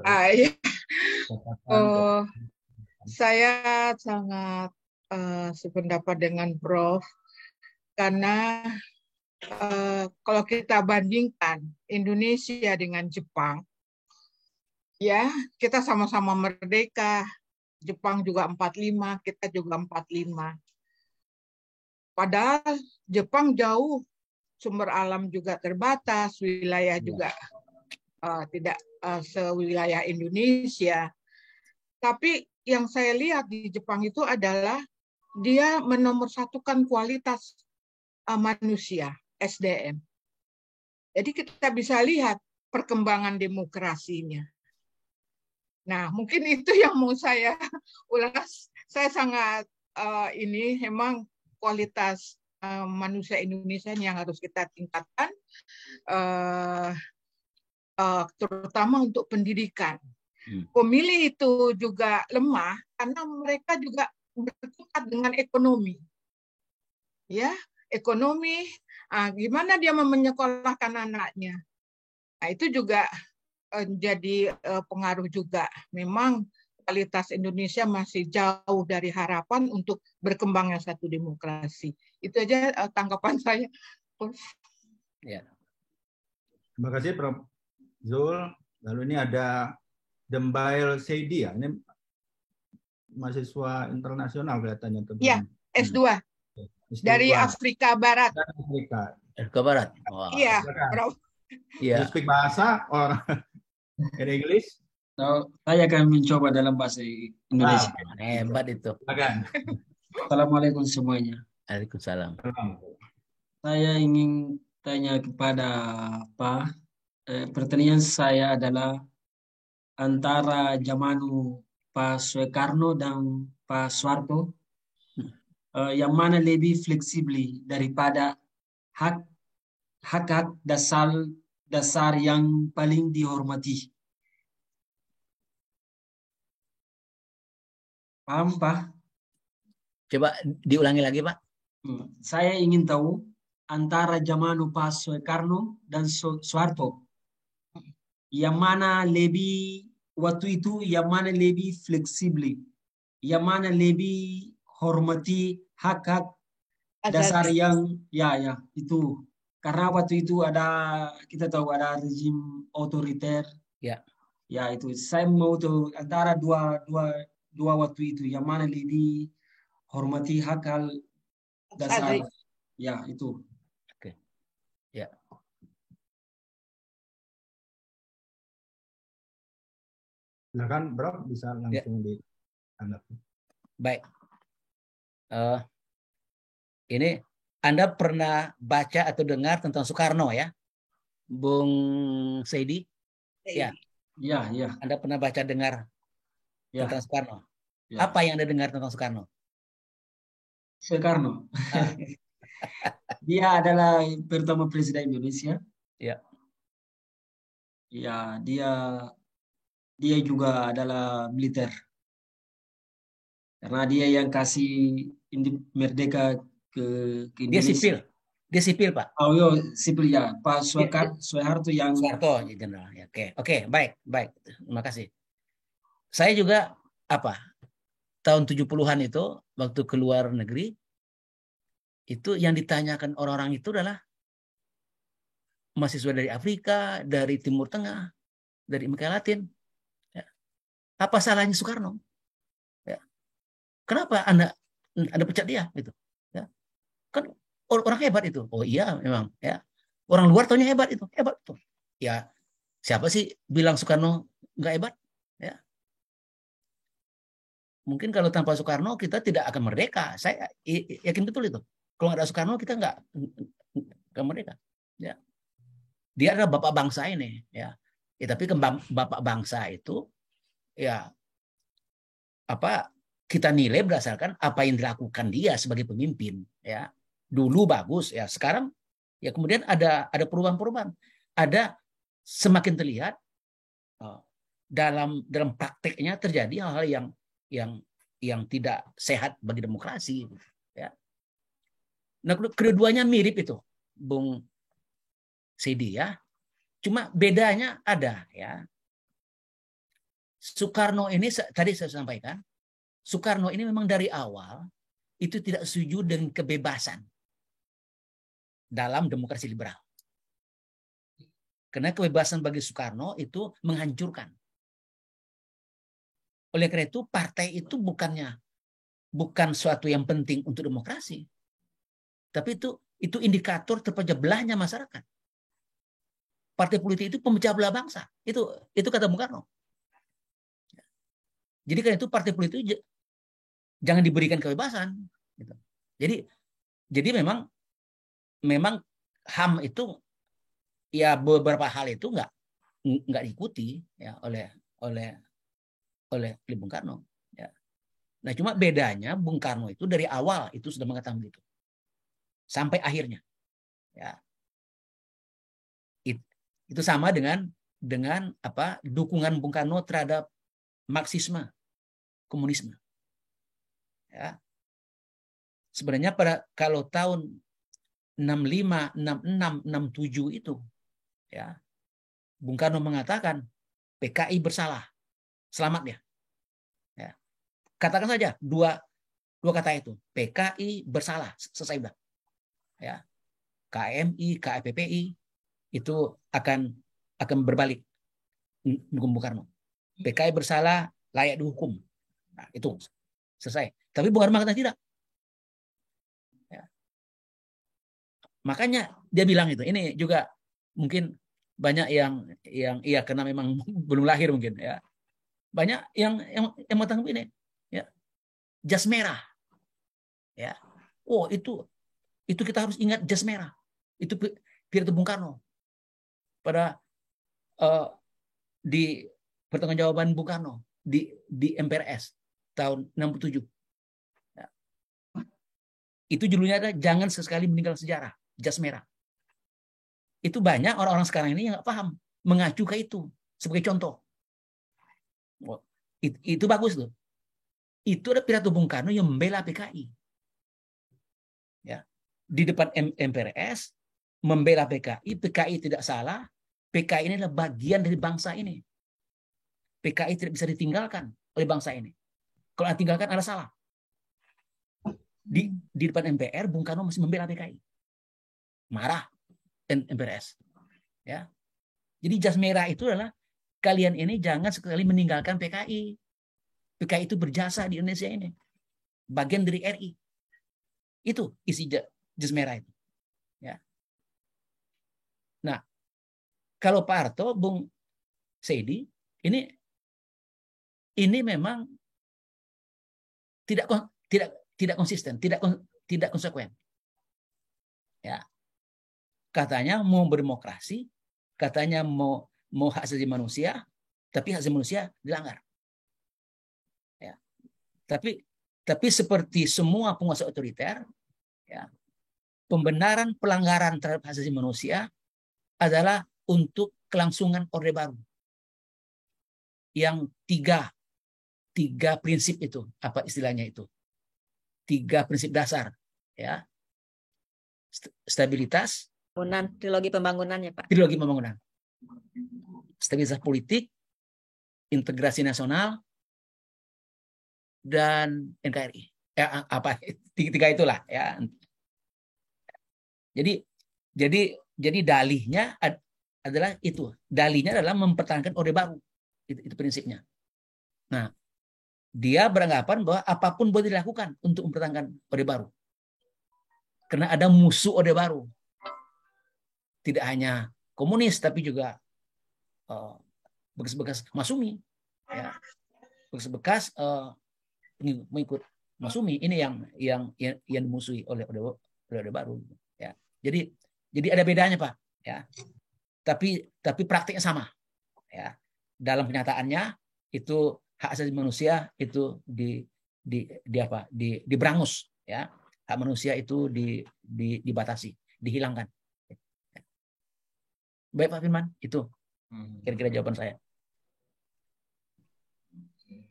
Iya. Saya sangat sependapat dengan Prof. Karena kalau kita bandingkan Indonesia dengan Jepang, ya kita sama-sama merdeka. Jepang juga 45, kita juga 45. Padahal Jepang jauh, sumber alam juga terbatas, wilayah juga tidak sewilayah Indonesia. Tapi yang saya lihat di Jepang itu adalah dia menomorsatukan kualitas manusia, SDM. Jadi kita bisa lihat perkembangan demokrasinya. Nah, mungkin itu yang mau saya ulas. Saya sangat memang kualitas manusia Indonesia yang harus kita tingkatkan, terutama untuk pendidikan. Pemilih itu juga lemah karena mereka juga berkutat dengan ekonomi. Ya, ekonomi, gimana dia menyekolahkan anaknya. Nah, itu juga jadi pengaruh juga. Memang kualitas Indonesia masih jauh dari harapan untuk berkembangnya satu demokrasi. Itu aja tanggapan saya. Ya. Terima kasih Prof. Zul. Lalu ini ada Dembail Seidi ya. Ini mahasiswa internasional kelihatannya. Ya, S2. Dari Afrika Barat. Afrika Barat. Wow. Iya, Prof. You speak bahasa or in English? So, saya akan mencoba dalam bahasa Indonesia. Hebat itu. Assalamualaikum semuanya. Waalaikumsalam. Saya ingin tanya kepada Pak. Pertanyaan saya adalah antara zaman Pak Soekarno dan Pak Soeharto, yang mana lebih fleksibel daripada hak dasar yang paling dihormati? Paham, Pak? Coba diulangi lagi, Pak. Saya ingin tahu antara zaman Pak Soekarno dan Soeharto, yang mana lebih waktu itu, yang mana lebih fleksibel, yang mana lebih hormati hak-hak dasar yang itu karena waktu itu kita tahu ada rezim otoriter. Ya. Ya itu saya mau tahu antara dua waktu itu yang mana lebih hormati hak dasar. Ya itu. Oke. Ya. Silakan Bro, bisa langsung ditanggapi. Baik. Ini Anda pernah baca atau dengar tentang Soekarno ya, Bung Seidi? Ya. Ya, ya. Anda pernah baca dengar tentang Soekarno? Ya. Apa yang Anda dengar tentang Soekarno? Soekarno. Dia adalah pertama presiden Indonesia. Ya. Ya, dia juga adalah militer. Karena dia yang kasih merdeka ke Indonesia. Dia sipil, Pak. Oh, iya, sipil ya. Pak Soeharto yang Soeharto jenderal. Ya, oke, baik. Terima kasih. Saya juga tahun 70-an itu waktu keluar negeri itu yang ditanyakan orang-orang itu adalah mahasiswa dari Afrika, dari Timur Tengah, dari Amerika Latin. Ya. Apa salahnya Soekarno? Ya. Kenapa Anda pecat dia? Gitu. Ya. Kan orang hebat itu. Oh iya memang. Ya. Orang luar taunya hebat itu. Hebat itu. Ya siapa sih bilang Soekarno nggak hebat? Ya. Mungkin kalau tanpa Soekarno kita tidak akan merdeka. Saya yakin betul itu. Kalau nggak ada Soekarno kita nggak merdeka. Ya. Dia adalah bapak bangsa ini. Ya. Tapi bapak bangsa itu ya kita nilai berdasarkan apa yang dilakukan dia sebagai pemimpin. Ya. Dulu bagus. Ya. Sekarang ya kemudian ada perubahan-perubahan. Ada semakin terlihat dalam prakteknya terjadi hal-hal yang tidak sehat bagi demokrasi. Ya. Nah, keduanya mirip itu, Bung Sidi ya. Cuma bedanya ada ya. Soekarno ini tadi saya sampaikan, Soekarno ini memang dari awal itu tidak setuju dengan kebebasan dalam demokrasi liberal. Karena kebebasan bagi Soekarno itu menghancurkan. Oleh karena itu partai itu bukan suatu yang penting untuk demokrasi. Tapi itu indikator terpecah belahnya masyarakat. Partai politik itu pemecah belah bangsa. Itu kata Bung Karno. Jadi karena itu partai politik itu jangan diberikan kebebasan. Gitu. Jadi memang HAM itu ya beberapa hal itu nggak diikuti ya oleh Bung Karno. Ya. Nah cuma bedanya Bung Karno itu dari awal itu sudah mengatakan begitu sampai akhirnya. Ya. Itu sama dengan dukungan Bung Karno terhadap Marxisme, komunisme. Ya. Sebenarnya kalau tahun 65, 66, 67 itu ya Bung Karno mengatakan PKI bersalah. Selamat ya. Ya. Katakan saja dua kata itu. PKI bersalah. Selesai udah. Ya. KMI, KPPI itu akan berbalik dukung Bung Karno. PKI bersalah, layak dihukum. Nah, itu selesai. Tapi Bung Karno mengatakan tidak. Ya. Makanya dia bilang itu. Ini juga mungkin banyak yang iya karena memang belum lahir mungkin ya. Banyak yang mengatakan ini ya. Jas merah. Ya. Oh, itu kita harus ingat jas merah. Itu pidato Bung Karno pada di pertanggungjawaban Bung Karno di MPRS tahun 67. Ya. Itu judulnya ada jangan sesekali meninggal sejarah, jas merah. Itu banyak orang-orang sekarang ini yang nggak paham, mengacu ke itu sebagai contoh. Itu bagus tuh. Itu ada pidato Bung Karno yang membela PKI. Ya. Di depan MPRS membela PKI, PKI tidak salah, PKI ini adalah bagian dari bangsa ini. PKI tidak bisa ditinggalkan oleh bangsa ini. Kalau ditinggalkan ada salah. Di depan MPR, Bung Karno masih membela PKI. Marah. MPRS. Ya. Jadi jas merah itu adalah kalian ini jangan sekali meninggalkan PKI. PKI itu berjasa di Indonesia ini. Bagian dari RI. Itu isi jas merah itu. Ya. Nah, kalau Pak Harto, Bung Seydi, ini memang tidak konsisten, tidak konsekuen. Ya. Katanya mau berdemokrasi, katanya mau hak asasi manusia, tapi hak asasi manusia dilanggar. Ya. Tapi seperti semua penguasa otoriter, ya, pembenaran pelanggaran terhadap hak asasi manusia adalah untuk kelangsungan Orde Baru. Yang tiga prinsip itu, apa istilahnya itu? 3 prinsip dasar, ya. Stabilitas, trilogi pembangunan ya Pak. Trilogi pembangunan. Stabilitas politik, integrasi nasional, dan NKRI. Apa 3 itulah ya. Jadi dalihnya adalah itu. Dalihnya adalah mempertahankan Orde Baru. Itu prinsipnya. Nah, dia beranggapan bahwa apapun boleh dilakukan untuk mempertahankan Orde Baru. Karena ada musuh Orde Baru. Tidak hanya komunis, tapi juga bekas-bekas Masumi. Ya. Bekas-bekas mengikut Masumi. Ini yang dimusuhi oleh Orde Baru. Ya. Jadi ada bedanya, Pak. Ya. Tapi praktiknya sama. Ya. Dalam kenyataannya itu hak asasi manusia itu diberangus, ya. Hak manusia itu dibatasi, dihilangkan. Baik Pak Firman, itu kira-kira jawaban saya.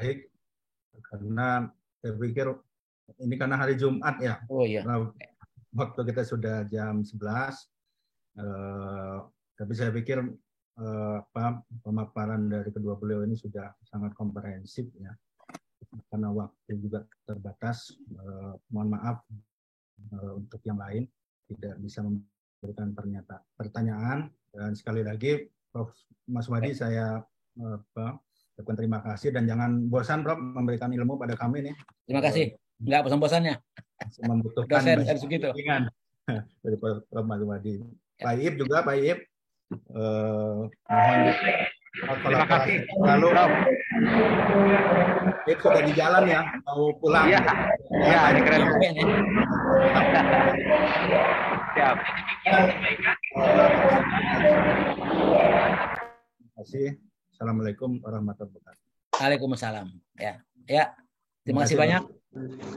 Baik, karena saya pikir ini karena hari Jumat ya. Oh iya. Waktu kita sudah jam 11. Tapi saya pikir pemaparan dari kedua beliau ini sudah sangat komprehensif ya. Karena waktu juga terbatas. Mohon maaf untuk yang lain tidak bisa memberikan pertanyaan. Dan sekali lagi Prof. Mas Wadi saya ucapkan terima kasih dan jangan bosan Prof memberikan ilmu pada kami nih. Terima kasih. Enggak bosan-bosannya. Membutuhkan harus gitu. Dari Prof. Mas Wadi. Pak Iib juga, Pak Iib. Mohon terima kasih. Lalu Iib sudah di jalan ya, mau pulang. Iya, ya, ini keren. Siap. Terima kasih. Assalamualaikum warahmatullahi wabarakatuh. Waalaikumsalam. Ya. Terima kasih banyak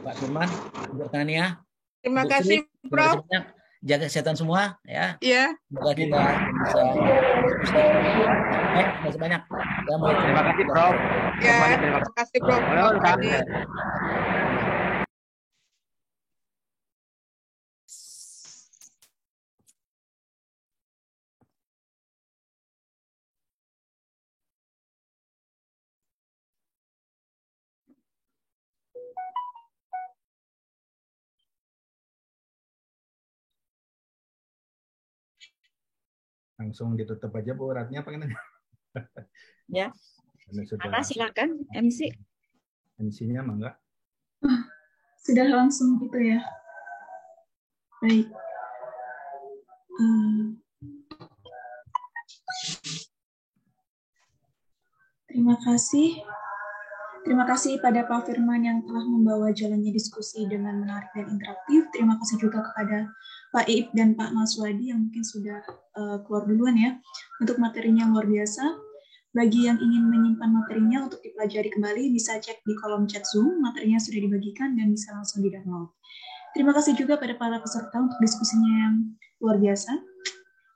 Pak Firman, Bu Tania. Terima kasih, Prof. Jaga kesehatan semua ya. Iya. Semoga kita bisa terima kasih banyak. Terima kasih Prof. Ya, terima kasih Prof. Langsung ditutup aja Bu Ratnya apa gimana? Ya. Ana silakan MC. MC-nya mangga. Sudah langsung gitu ya. Baik. Terima kasih. Terima kasih pada Pak Firman yang telah membawa jalannya diskusi dengan menarik dan interaktif. Terima kasih juga kepada Pak Iib dan Pak Maswadi yang mungkin sudah keluar duluan ya untuk materinya luar biasa. Bagi yang ingin menyimpan materinya untuk dipelajari kembali bisa cek di kolom chat Zoom, materinya sudah dibagikan dan bisa langsung di-download. Terima kasih juga pada para peserta untuk diskusinya yang luar biasa.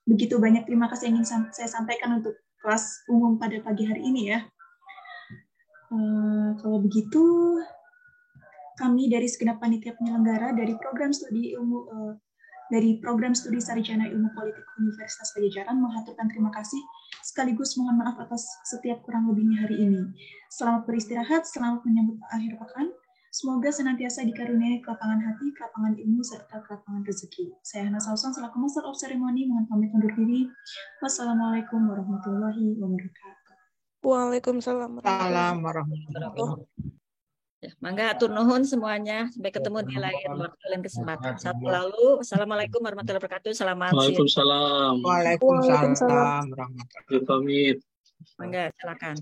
Begitu banyak terima kasih yang ingin saya sampaikan untuk kelas umum pada pagi hari ini ya. Kalau begitu, kami dari segenap panitia penyelenggara dari program studi Sarjana Ilmu Politik Universitas Pajajaran menghaturkan terima kasih sekaligus mohon maaf atas setiap kurang lebihnya hari ini. Selamat beristirahat, selamat menyambut akhir pekan. Semoga senantiasa dikaruniai kelapangan hati, kelapangan ilmu, serta kelapangan rezeki. Saya Hana Salson selaku Master of Ceremony mohon pamit undur diri. Wassalamualaikum warahmatullahi wabarakatuh. Waalaikumsalam warahmatullahi wabarakatuh. Ya, mangga atur nuhun semuanya. Sampai ketemu di lain waktu lain kesempatan. Satu lalu. Assalamualaikum warahmatullahi wabarakatuh. Selamat siang. Waalaikumsalam. Waalaikumsalam warahmatullahi wabarakatuh. Pamit. Mangga, silakan.